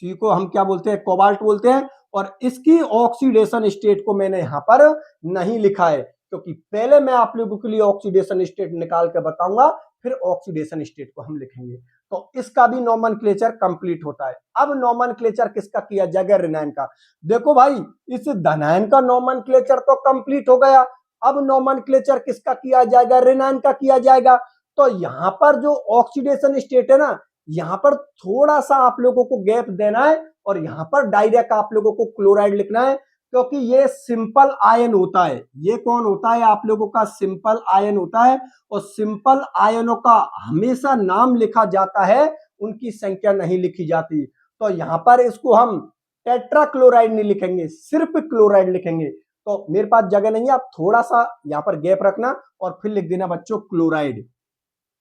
सी को हम क्या बोलते हैं, कोबाल्ट बोलते हैं। और इसकी ऑक्सीडेशन स्टेट को मैंने यहां पर नहीं लिखा है, क्योंकि पहले मैं आप लोगों के लिए ऑक्सीडेशन स्टेट निकाल के बताऊंगा, फिर ऑक्सीडेशन स्टेट को हम लिखेंगे। तो इसका भी नोमेनक्लेचर कंप्लीट होता है। अब नोमेनक्लेचर किसका किया जाएगा, रेनाइन का। देखो भाई, इस धनायन का नोमेनक्लेचर तो कंप्लीट हो गया। अब नोमेनक्लेचर किसका किया जाएगा, रेनाइन का किया जाएगा। तो यहां पर जो ऑक्सीडेशन स्टेट है ना, यहां पर थोड़ा सा आप लोगों को गैप देना है और यहां पर डायरेक्ट आप लोगों को क्लोराइड लिखना है, क्योंकि ये सिंपल आयन होता है। ये कौन होता है, आप लोगों का सिंपल आयन होता है। और सिंपल आयनों का हमेशा नाम लिखा जाता है, उनकी संख्या नहीं लिखी जाती। तो यहां पर इसको हम टेट्रा क्लोराइड नहीं लिखेंगे, सिर्फ क्लोराइड लिखेंगे। तो मेरे पास जगह नहीं है, आप थोड़ा सा यहां पर गैप रखना और फिर लिख देना बच्चों क्लोराइड।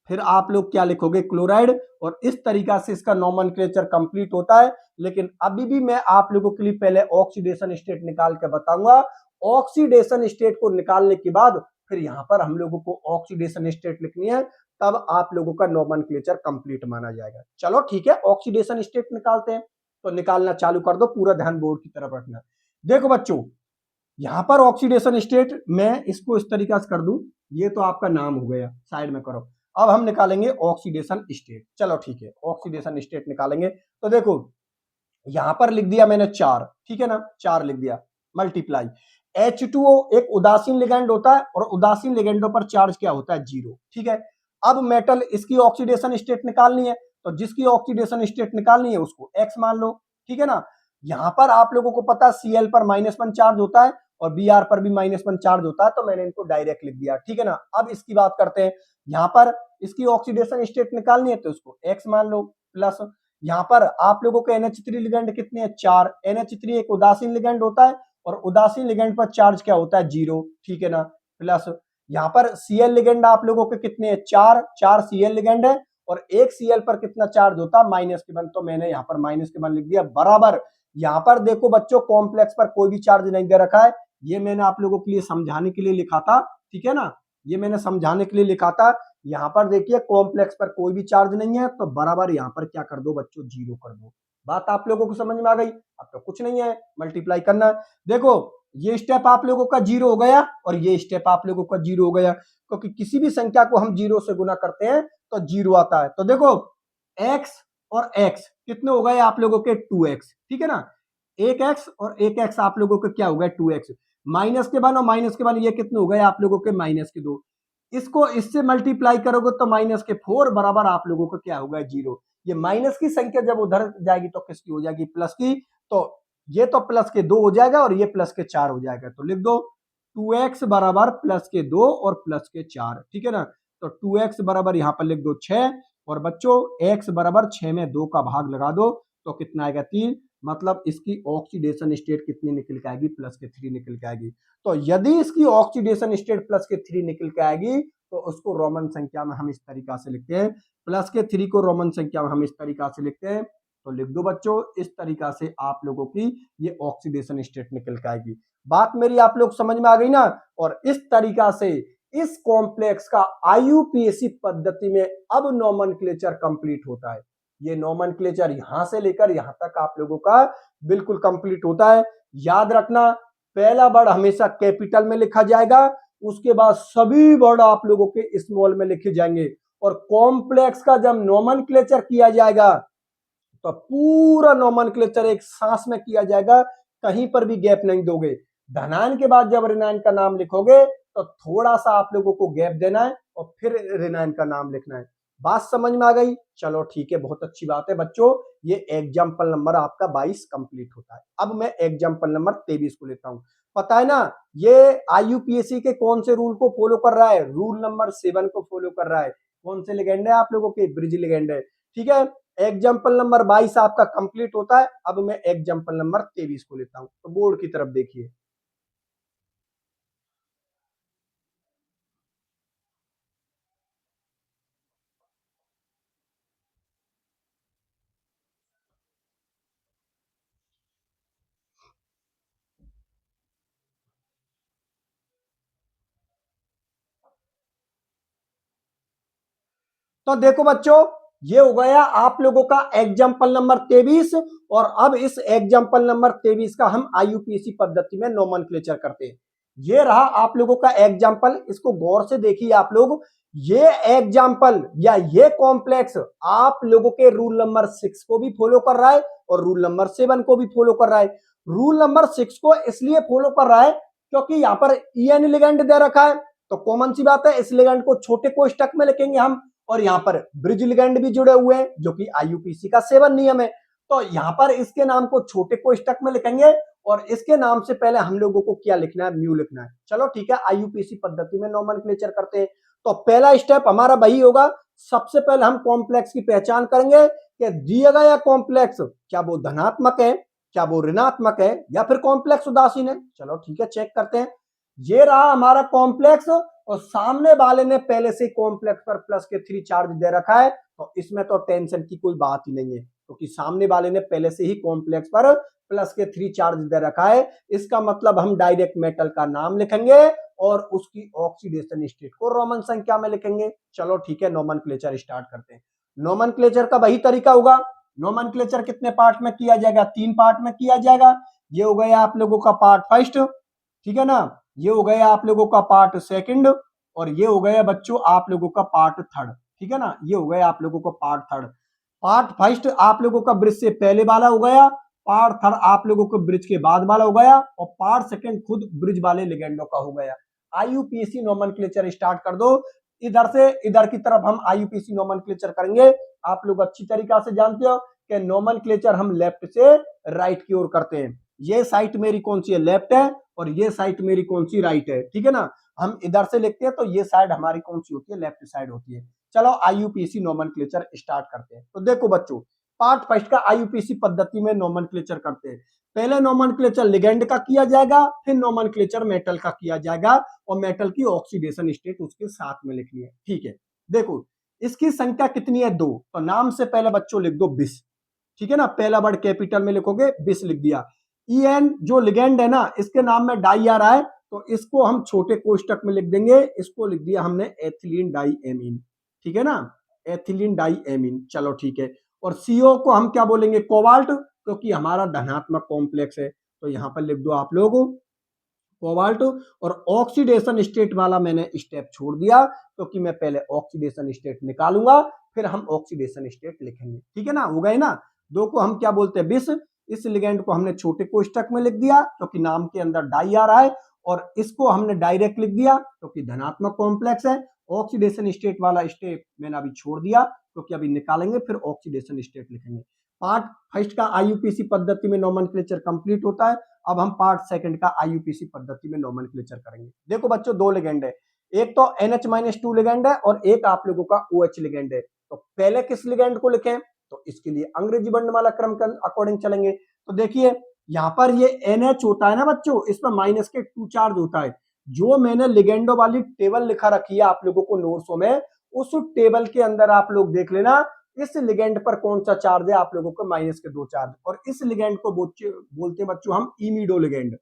फिर आप लोग क्या लिखोगे, क्लोराइड, और इस तरीका से इसका नोमेनक्लेचर कंप्लीट होता है। लेकिन अभी भी मैं आप लोगों के लिए पहले ऑक्सीडेशन स्टेट निकाल के बताऊंगा। ऑक्सीडेशन स्टेट को निकालने के बाद फिर यहां पर हम लोगों को ऑक्सीडेशन स्टेट लिखनी है, तब आप लोगों का नोमेनक्लेचर कंप्लीट माना जाएगा। चलो ठीक है, ऑक्सीडेशन स्टेट निकालते हैं। तो निकालना चालू कर दो, पूरा ध्यान बोर्ड की तरफ रखना। देखो बच्चों, यहां पर ऑक्सीडेशन स्टेट मैं इसको इस तरीका से कर दूं, ये तो आपका नाम हो गया, साइड में करो। अब हम निकालेंगे ऑक्सीडेशन स्टेट। चलो ठीक है, ऑक्सीडेशन स्टेट निकालेंगे। तो देखो यहां पर लिख दिया मैंने 4, ठीक है ना, 4 लिख दिया, मल्टीप्लाई H2O एक उदासीन लिगेंड होता है, और उदासीन लिगेंडों पर चार्ज क्या होता है, 0, ठीक है। अब मेटल इसकी ऑक्सीडेशन स्टेट निकालनी है, तो जिसकी ऑक्सीडेशन स्टेट निकालनी है उसको X मान लो, ठीक है ना। यहां पर आप लोगों को पता है Cl पर -1 चार्ज होता है और Br पर भी -1 चार्ज होता है, तो मैंने इनको डायरेक्ट लिख दिया, ठीक है ना। अब इसकी बात करते हैं, यहां पर इसकी ऑक्सीडेशन स्टेट निकालनी है तो इसको X मान लो, प्लस यहां पर आप लोगों के NH3 लिगेंड कितने हैं, 4। NH3 एक उदासीन लिगेंड होता है, और उदासीन लिगेंड पर चार्ज क्या होता है, 0, ठीक है ना। प्लस यहां पर Cl लिगेंड आप लोगों के कितने हैं, 4 Cl लिगेंड है, और एक Cl पर कितना चार्ज होता है, -1, तो मैंने यहाँ पर -1 लिख दिया, बराबर। यहाँ पर देखो बच्चों, कॉम्प्लेक्स पर कोई भी चार्ज नहीं दे रखा है, ये मैंने आप लोगों के लिए समझाने के लिए लिखा था, ठीक है ना, ये मैंने समझाने के लिए लिखा था। यहाँ पर देखिए कॉम्प्लेक्स पर कोई भी चार्ज नहीं है, तो बराबर यहाँ पर क्या कर दो बच्चों, 0 कर दो। बात आप लोगों को समझ में आ गई। अब तो कुछ नहीं है, मल्टीप्लाई करना है। देखो ये स्टेप आप लोगों का 0 हो गया, और ये स्टेप आप लोगों का 0 हो गया, क्योंकि किसी भी संख्या को हम 0 से गुना करते हैं तो 0 आता है। तो देखो x और x कितने हो गए आप लोगों के, 2x, ठीक है ना। एक x और एक x आप लोगों के क्या हो गए, 2x। माइनस के बाद और माइनस के बाद ये कितने हो गए आप लोगों के, -2। इसको इससे मल्टीप्लाई करोगे तो -4 बराबर आप लोगों का क्या होगा, 0। ये माइनस की संख्या जब उधर जाएगी तो किसकी हो जाएगी, प्लस की। तो ये तो प्लस के 2 हो जाएगा, और ये प्लस के 4 हो जाएगा। तो लिख दो 2x बराबर प्लस के 2 और प्लस के 4, ठीक है ना। तो 2x बराबर यहाँ पर लिख दो 6, और बच्चों x बराबर 6 में 2 का भाग लगा दो, तो कितना आएगा, 3। मतलब इसकी ऑक्सीडेशन स्टेट कितनी निकल के आएगी, +3 निकल के आएगी। तो यदि इसकी ऑक्सीडेशन स्टेट +3 निकल के आएगी, तो उसको रोमन संख्या में हम इस तरीका से लिखते हैं, +3 को रोमन संख्या में हम इस तरीका से लिखते हैं। तो लिख दो बच्चों, इस तरीका से आप लोगों की ये ऑक्सीडेशन स्टेट निकल के आएगी। बात मेरी आप लोग समझ में आ गई ना। और इस तरीका से इस कॉम्प्लेक्स का आईयूपीएसी पद्धति में अब नोमेनक्लेचर कंप्लीट होता है। ये नोमेनक्लेचर यहां से लेकर यहां तक आप लोगों का बिल्कुल कंप्लीट होता है। याद रखना, पहला वर्ड हमेशा कैपिटल में लिखा जाएगा, उसके बाद सभी वर्ड आप लोगों के स्मॉल में लिखे जाएंगे। और कॉम्प्लेक्स का जब नोमेनक्लेचर किया जाएगा तो पूरा नोमेनक्लेचर एक सांस में किया जाएगा, कहीं पर भी गैप नहीं दोगे। धनायन के बाद जब ऋणायन का नाम लिखोगे तो थोड़ा सा आप लोगों को गैप देना है और फिर ऋणायन का नाम लिखना है। बात समझ में आ गई। चलो ठीक है, बहुत अच्छी बात है बच्चों। ये एग्जाम्पल नंबर आपका 22 कंप्लीट होता है। अब मैं एग्जाम्पल नंबर 23 को लेता हूं। पता है ना, ये आईयूपीएसी के कौन से रूल को फॉलो कर रहा है, रूल नंबर 7 को फॉलो कर रहा है। कौन से लिगेंड है आप लोगों के, ब्रिज लिगेंड है, ठीक है। एग्जाम्पल नंबर 22 आपका कंप्लीट होता है। अब मैं एग्जाम्पल नंबर 23 को लेता हूं, तो बोर्ड की तरफ देखिए। तो देखो बच्चों, ये हो गया आप लोगों का एग्जाम्पल नंबर 23। और अब इस एग्जाम्पल नंबर 23 का हम आईयूपीएसी पद्धति में नोमेनक्लेचर करते हैं। ये रहा आप लोगों का एग्जाम्पल, इसको गौर से देखिए आप लोग। ये एग्जाम्पल या ये कॉम्प्लेक्स आप लोगों के रूल नंबर 6 को भी फॉलो कर रहा है और रूल नंबर 7 को भी फॉलो कर रहा है। रूल नंबर 6 को इसलिए फॉलो कर रहा है क्योंकि यहाँ पर ईएन लिगेंड दे रखा है, तो कॉमन सी बात है, इस लिगेंड को छोटे कोष्टक में लिखेंगे हम। और यहाँ पर ब्रिज लिगेंड भी जुड़े हुए हैं, जो कि आईयूपीएसी का 7 नियम है। तो यहाँ पर इसके नाम को छोटे कोष्टक में लिखेंगे, और इसके नाम से पहले हम लोगों को क्या लिखना है, म्यू लिखना है। चलो ठीक है, आईयूपीएसी पद्धति में नोमेनक्लेचर करते हैं। तो पहला स्टेप हमारा वही होगा, सबसे पहले हम कॉम्प्लेक्स की पहचान करेंगे कि दिया गया कॉम्प्लेक्स क्या वो धनात्मक है, क्या वो ऋणात्मक है, या फिर कॉम्प्लेक्स उदासीन है। चलो ठीक है, चेक करते हैं। ये रहा हमारा कॉम्प्लेक्स और सामने वाले ने पहले से कॉम्प्लेक्स पर प्लस के 3 चार्ज दे रखा है, तो इसमें तो टेंशन की कोई बात ही नहीं है, क्योंकि सामने वाले ने पहले से ही कॉम्प्लेक्स पर प्लस के 3 चार्ज दे रखा है। इसका मतलब हम डायरेक्ट मेटल का नाम लिखेंगे और उसकी ऑक्सीडेशन स्टेट को रोमन संख्या में लिखेंगे। चलो ठीक है, नोमेनक्लेचर स्टार्ट करते हैं। नोमेनक्लेचर का वही तरीका होगा। नोमेनक्लेचर कितने पार्ट में किया जाएगा? 3 पार्ट में किया जाएगा। ये हो गया आप लोगों का पार्ट फर्स्ट, ठीक है ना, ये हो गया आप लोगों का पार्ट सेकंड और ये हो गया बच्चों आप लोगों का पार्ट थर्ड, ठीक है ना, ये हो गया आप लोगों का पार्ट थर्ड। पार्ट फर्स्ट आप लोगों का ब्रिज से पहले वाला हो गया, पार्ट थर्ड आप लोगों को ब्रिज के बाद वाला हो गया और पार्ट सेकंड खुद ब्रिज वाले लिगेंडो का हो गया। आईयूपीएसी नोमेनक्लेचर स्टार्ट कर दो। इधर से इधर की तरफ हम आईयूपीएसी नोमेनक्लेचर करेंगे। आप लोग अच्छी तरीका से जानते हो कि नोमेनक्लेचर हम लेफ्ट से राइट की ओर करते हैं। ये साइट मेरी कौन सी है? लेफ्ट है और ये साइड मेरी कौन सी? राइट है, ठीक है ना। हम इधर से लिखते हैं तो ये साइड हमारी कौन सी होती है? लेफ्ट साइड होती है। चलो आईयूपीएसी नोमेनक्लेचर स्टार्ट करते हैं। तो देखो बच्चों, पार्ट फर्स्ट का आईयूपीएसी पद्धति में नोमेनक्लेचर करते हैं। पहले नोमेनक्लेचर लिगेंड का किया जाएगा, फिर नोमेनक्लेचर मेटल का किया जाएगा और मेटल की ऑक्सीडेशन स्टेट उसके साथ में लिखनी है, ठीक है। देखो इसकी संख्या कितनी है? 2। तो नाम से पहले बच्चों लिख दो 20, ठीक है ना, पहला वर्ड कैपिटल में लिखोगे 20 लिख दिया। EN जो लिगेंड है ना, इसके नाम में डाई आ रहा है तो इसको हम छोटे कोष्टक में लिख देंगे, इसको लिख दिया हमने एथिलीन डाई एमीन, ठीक है ना, एथिलीन डाई एमीन। चलो ठीक है। और CO को हम क्या बोलेंगे? कोबाल्ट, क्योंकि हमारा धनात्मक कॉम्प्लेक्स है तो यहां पर लिख दो आप लोग कोबाल्ट। और ऑक्सीडेशन स्टेट वाला मैंने स्टेप छोड़ दिया क्योंकि मैं पहले ऑक्सीडेशन स्टेट निकालूंगा फिर हम ऑक्सीडेशन स्टेट लिखेंगे, ठीक है ना। हो गए ना। 2 को हम क्या बोलते हैं? 20। इस लिगेंड को हमने छोटे कोष्टक में लिख दिया क्योंकि नाम के अंदर डाई आ रहा है और इसको हमने डायरेक्ट लिख दिया क्योंकि धनात्मक कॉम्प्लेक्स है। ऑक्सीडेशन स्टेट वाला स्टेप मैंने अभी छोड़ दिया क्योंकि अभी निकालेंगे फिर ऑक्सीडेशन स्टेट लिखेंगे। पार्ट फर्स्ट का आईयूपीएसी पद्धति में नोमेनक्लेचर कंप्लीट होता है। अब हम पार्ट सेकंड का आईयूपीएसी पद्धति में नोमेनक्लेचर करेंगे। देखो बच्चों, 2 लिगेंड है, एक तो NH-2 लिगेंड है और एक आप लोगों का OH लिगेंड है। तो पहले किस लिगेंड को लिखें? तो इसके लिए अंग्रेजी वर्णमाला क्रम के अकॉर्डिंग चलेंगे। तो देखिए यहाँ पर ये NH होता है ना बच्चों, इसमें माइनस के 2 चार्ज होता है। जो मैंने लिगेंडो वाली टेबल लिखा रखी है आप लोगों को नोट्सों में, उस टेबल के अंदर आप लोग देख लेना इस लिगेंड पर कौन सा चार्ज है आप लोगों को? माइनस के 2 चार्ज। और इस लिगेंड को बोलते हैं बच्चों हम इमिडो लिगेंड।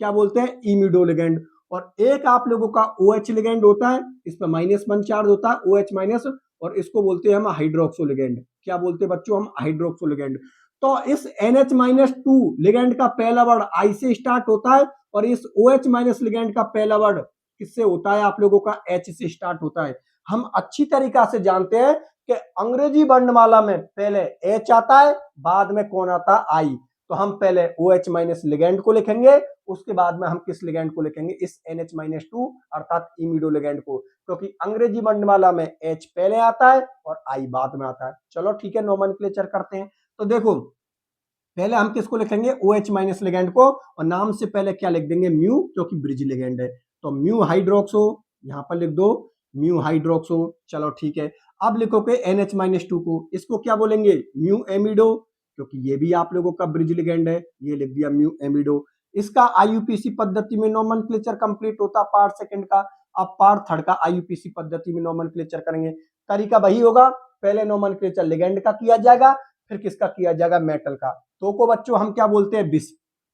क्या बोलते हैं? इमिडो लिगेंड। और एक आप लोगों का OH लिगेंड होता है, इस पर -1 चार्ज होता है, OH माइनस, और इसको बोलते हैं हम हाइड्रोक्सो लिगेंड। क्या बोलते हैं बच्चों? हम हाइड्रोक्सो लिगेंड। तो इस NH-2 लिगेंड का पहला वर्ड I से स्टार्ट होता है और इस OH माइनस लिगेंड का पहला वर्ड किससे होता है? आप लोगों का H से स्टार्ट होता है। हम अच्छी तरीका से जानते हैं कि अंग्रेजी वर्णमाला में पहले H आता है, बाद में कौन आता है? I। तो हम पहले OH माइनस लिगेंड को लिखेंगे, उसके बाद में हम किस लिगेंड को लिखेंगे? इस NH-2 अर्थात इमिडो लिगेंड को, क्योंकि अंग्रेजी वर्णमाला में H पहले आता है और I बाद में आता है। चलो ठीक है, नोमेनक्लेचर करते हैं। तो देखो पहले हम किसको लिखेंगे? OH माइनस लिगेंड को, और नाम से पहले क्या लिख देंगे? म्यू, क्योंकि ब्रिज लिगेंड है। तो म्यू हाइड्रोक्सो यहां पर लिख दो, म्यू हाइड्रोक्सो। चलो ठीक है। अब लिखोगे NH-2 को, इसको क्या बोलेंगे? म्यू एमिडो, क्योंकि ये भी आप लोगों का ब्रिज लिगेंड है, ये लिख दिया म्यू एमिडो। इसका आईयूपीसी पद्धति में नोमेनक्लेचर कंप्लीट होता पार्ट सेकंड का। अब पार्ट थर्ड का आईयूपीसी पद्धति में नोमेनक्लेचर करेंगे। तरीका वही होगा, पहले नोमेनक्लेचर लिगेंड का किया जाएगा, फिर किसका किया जाएगा? मेटल का। तो को बच्चों हम क्या बोलते हैं? बिस।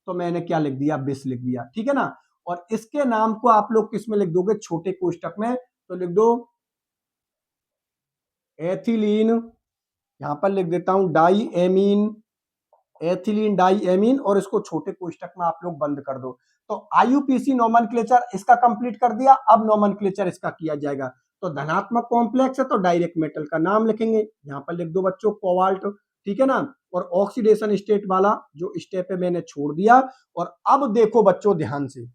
तो मैंने क्या लिख दिया? बिस लिख दिया, ठीक है ना। और इसके नाम को आप लोग किस में लिख दोगे? छोटे कोष्टक में। तो लिख दो एथिलीन, यहां पर लिख देता हूं diamine, ethylene diamine, और इसको छोटे कोष्टक में आप लोग बंद कर दो। तो आईयूपीसी नोमेनक्लेचर इसका कंप्लीट कर दिया। अब नोमेनक्लेचर इसका किया जाएगा। तो धनात्मक कॉम्प्लेक्स है तो डायरेक्ट मेटल का नाम लिखेंगे, यहां पर लिख दो बच्चों कोबाल्ट, ठीक है ना। और ऑक्सीडेशन स्टेट वाला जो स्टेप है मैंने छोड़ दिया। और अब देखो बच्चों ध्यान से,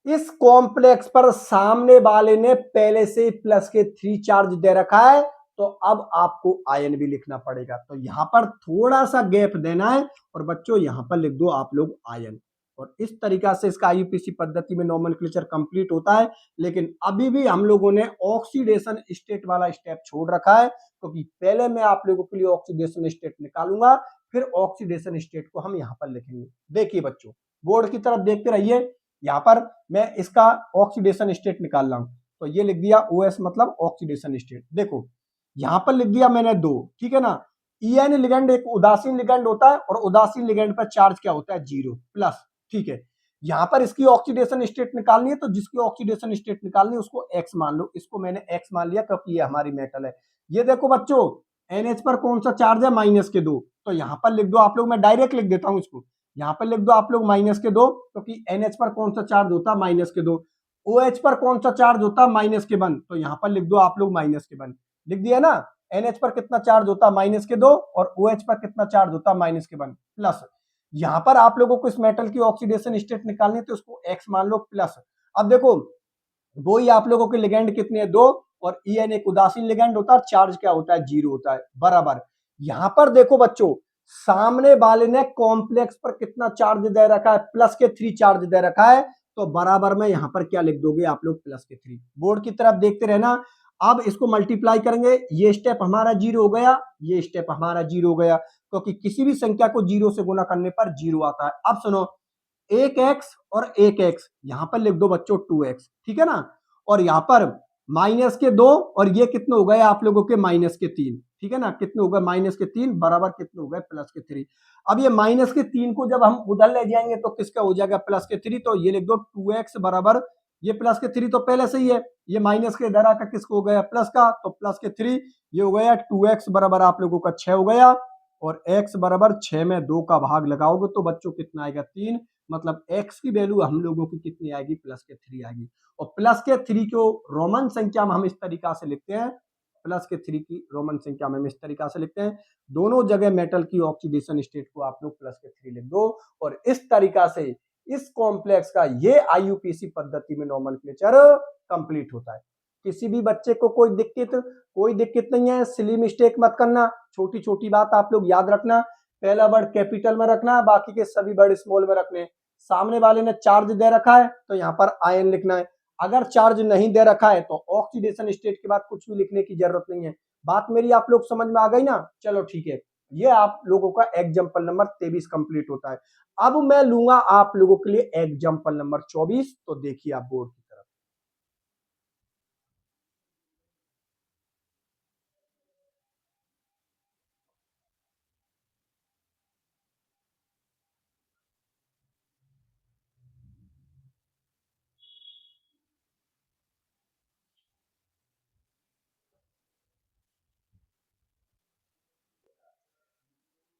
इस कॉम्प्लेक्स पर सामने वाले ने पहले से प्लस के 3 चार्ज दे रखा है, तो अब आपको आयन भी लिखना पड़ेगा। तो यहां पर थोड़ा सा गैप देना है और बच्चों यहां पर लिख दो आप लोग आयन। और इस तरीका से इसका आईयूपीसी पद्धति में नोमेनक्लेचर कंप्लीट होता है। लेकिन अभी भी हम लोगों ने ऑक्सीडेशन स्टेट वाला स्टेप छोड़ रखा है, क्योंकि पहले मैं आप लोगों के लिए ऑक्सीडेशन स्टेट निकालूंगा, फिर ऑक्सीडेशन स्टेट को हम यहां पर लिखेंगे। देखिए बच्चों, बोर्ड की तरफ देखते रहिए। यहाँ पर मैं इसका ऑक्सीडेशन स्टेट निकाल रहा हूं, तो ये लिख दिया OS मतलब ऑक्सीडेशन स्टेट। देखो यहां पर लिख दिया मैंने 2, ठीक है ना। EN लिगेंड एक उदासीन लिगेंड होता है और उदासीन लिगेंड पर चार्ज क्या होता है 0 प्लस, ठीक है। यहां पर इसकी ऑक्सीडेशन स्टेट निकालनी है, तो जिसकी ऑक्सीडेशन स्टेट निकालनी है उसको X मान लो, इसको मैंने X मान लिया क्योंकि ये हमारी मेटल है। ये देखो बच्चों NH पर कौन सा चार्ज है -2, तो यहां पर लिख दो आप लोग, मैं डायरेक्ट लिख देता हूं इसको, यहां पर लिख दो आप लोग -2, क्योंकि NH पर कौन सा चार्ज होता है -2, OH पर कौन सा चार्ज होता है -1, तो यहां पर लिख दो आप लोग -1, लिख दिया ना। NH पर कितना चार्ज होता है -2 और OH पर कितना चार्ज होता है -1 प्लस। यहां पर आप लोगों को इस मेटल की ऑक्सीडेशन स्टेट निकालनी है, तो उसको X मान लो प्लस। अब देखो वो ही आप लोगों के लिगेंड कितने हैं 2, और EN एक उदासीन लिगेंड होता है, चार्ज क्या होता है 0 होता है बराबर। यहां पर देखो बच्चों सामने वाले ने कॉम्प्लेक्स पर कितना चार्ज दे रखा है, +3 चार्ज दे रखा है, तो बराबर में यहां पर क्या लिख दोगे आप लोग +3। बोर्ड की तरफ देखते रहना। अब इसको मल्टीप्लाई करेंगे, ये स्टेप हमारा 0 हो गया, ये स्टेप हमारा 0 हो गया, क्योंकि किसी भी संख्या को 0 से गुना करने पर 0 आता है। अब सुनो, एक एक्स और एक एक्स यहां पर लिख दो बच्चों 2x, ठीक है ना। और यहां पर -2 और ये कितने हो गए आप लोगों के -3, ठीक है ना। कितने हो गए -3 बराबर कितने हो गए +3। अब ये -3 को जब हम उधर ले जाएंगे तो किसका हो जाएगा +3, तो ये लिख दो 2x बराबर, ये +3 तो पहले से ही है, ये माइनस के इधर आकर किसको हो गया प्लस का, तो +3 ये हो गया 2x बराबर आप लोगों का 6 हो गया, और x बराबर 6 में 2 का भाग लगाओगे तो बच्चों कितना आएगा 3, मतलब x की वैल्यू हम लोगों की कितनी आएगी +3 आएगी। और +3 को रोमन संख्या में हम इस तरीका से लिखते हैं, +3 की रोमन संख्या में हम इस तरीका से लिखते हैं, दोनों जगह मेटल की ऑक्सीडेशन स्टेट को आप लोग +3 लिख दो, और इस तरीका से इस कॉम्प्लेक्स का ये IUPAC पद्धति में नोमेनक्लेचर कंप्लीट होता है। किसी भी बच्चे को कोई दिक्कत नहीं है, सिली मिस्टेक मत करना, छोटी छोटी बात आप लोग याद रखना, पहला वर्ड कैपिटल में रखना, बाकी के सभी वर्ड स्मॉल में रखने। सामने वाले ने चार्ज दे रखा है तो यहाँ पर आयन लिखना है, अगर चार्ज नहीं दे रखा है तो ऑक्सीडेशन स्टेट के बाद कुछ भी लिखने की जरूरत नहीं है। बात मेरी आप लोग समझ में आ गई ना, चलो ठीक है। ये आप लोगों का एग्जाम्पल नंबर 23 कंप्लीट होता है। अब मैं लूंगा आप लोगों के लिए एग्जाम्पल नंबर 24, तो देखिए आप बोर्ड की तरफ।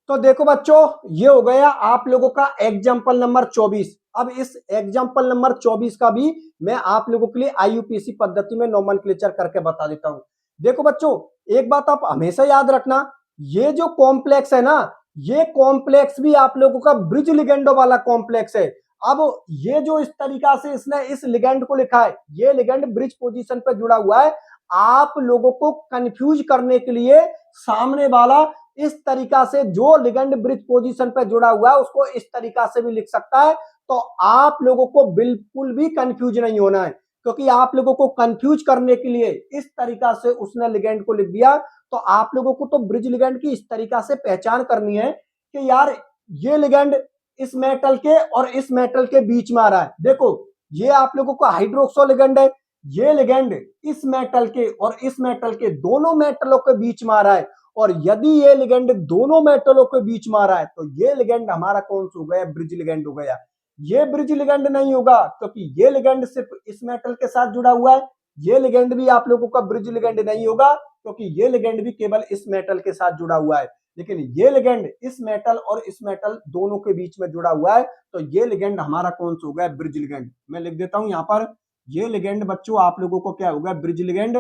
तो देखो बच्चों ये हो गया आप लोगों का एग्जाम्पल नंबर 24। अब इस एग्जाम्पल नंबर 24 का भी मैं आप लोगों के लिए IUPAC पद्धति में नोमेनक्लेचर करके बता देता हूं। देखो बच्चों एक बात आप हमेशा याद रखना, ये जो कॉम्प्लेक्स है ना, ये कॉम्प्लेक्स भी आप लोगों का ब्रिज लिगेंडो वाला कॉम्प्लेक्स है। अब ये जो इस तरीका से इसने इस लिगेंड को लिखा है, ये लिगेंड ब्रिज पोजीशन पर जुड़ा हुआ है। आप लोगों को कंफ्यूज करने के लिए सामने वाला इस तरीका से जो लिगेंड ब्रिज पोजीशन पे जुड़ा हुआ है उसको इस तरीका से भी लिख सकता है। तो आप लोगों को बिल्कुल भी कंफ्यूज नहीं होना है, क्योंकि आप लोगों को कंफ्यूज करने के लिए इस तरीका से उसने लिगेंड को लिख दिया। तो आप लोगों को तो ब्रिज लिगेंड की इस तरीका से पहचान करनी है कि यार ये लिगेंड इस मेटल के और इस मेटल के बीच में आ रहा है। देखो ये आप लोगों को हाइड्रोक्सो लिगेंड है, ये लिगेंड इस मेटल के और इस मेटल के दोनों मेटलों के बीच में आ रहा है। और यदि ये लिगेंड दोनों मेटलों के बीच में आ रहा है तो ये लिगेंड हमारा कौन सा हो गया, ब्रिज लिगेंड हो गया। ये ब्रिज लिगेंड नहीं होगा क्योंकि ये लिगेंड सिर्फ इस मेटल के साथ जुड़ा हुआ है। ये लिगेंड भी आप लोगों का ब्रिज लिगेंड नहीं होगा क्योंकि ये लिगेंड भी केवल इस मेटल के साथ जुड़ा हुआ है। लेकिन ये लिगेंड इस मेटल और इस मेटल दोनों के बीच में जुड़ा हुआ है, तो ये लिगेंड हमारा कौन सा हो गया, ब्रिज लिगेंड। मैं लिख देता हूं यहां पर, ये लिगेंड बच्चों आप लोगों को क्या होगा, ब्रिज लिगेंड,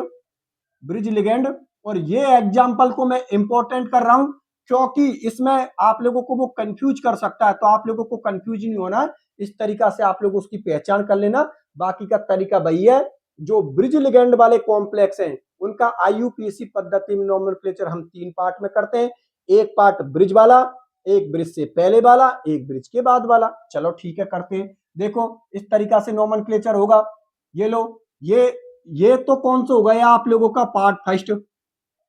ब्रिज लिगेंड। और ये एग्जाम्पल को मैं इंपॉर्टेंट कर रहा हूं क्योंकि इसमें आप लोगों को वो कंफ्यूज कर सकता है, तो आप लोगों को कंफ्यूज नहीं होना। इस तरीका से आप लोग उसकी पहचान कर लेना। बाकी का तरीका वही है, जो ब्रिज लिगेंड वाले कॉम्प्लेक्स हैं उनका IUPAC पद्धति में नोमेनक्लेचर हम 3 पार्ट में करते हैं। एक पार्ट ब्रिज वाला, एक ब्रिज से पहले वाला, एक ब्रिज के बाद वाला। चलो ठीक है करते हैं। देखो इस तरीका से नोमेनक्लेचर होगा। ये लो, ये तो कौन सा हो गया आप लोगों का पार्ट फर्स्ट,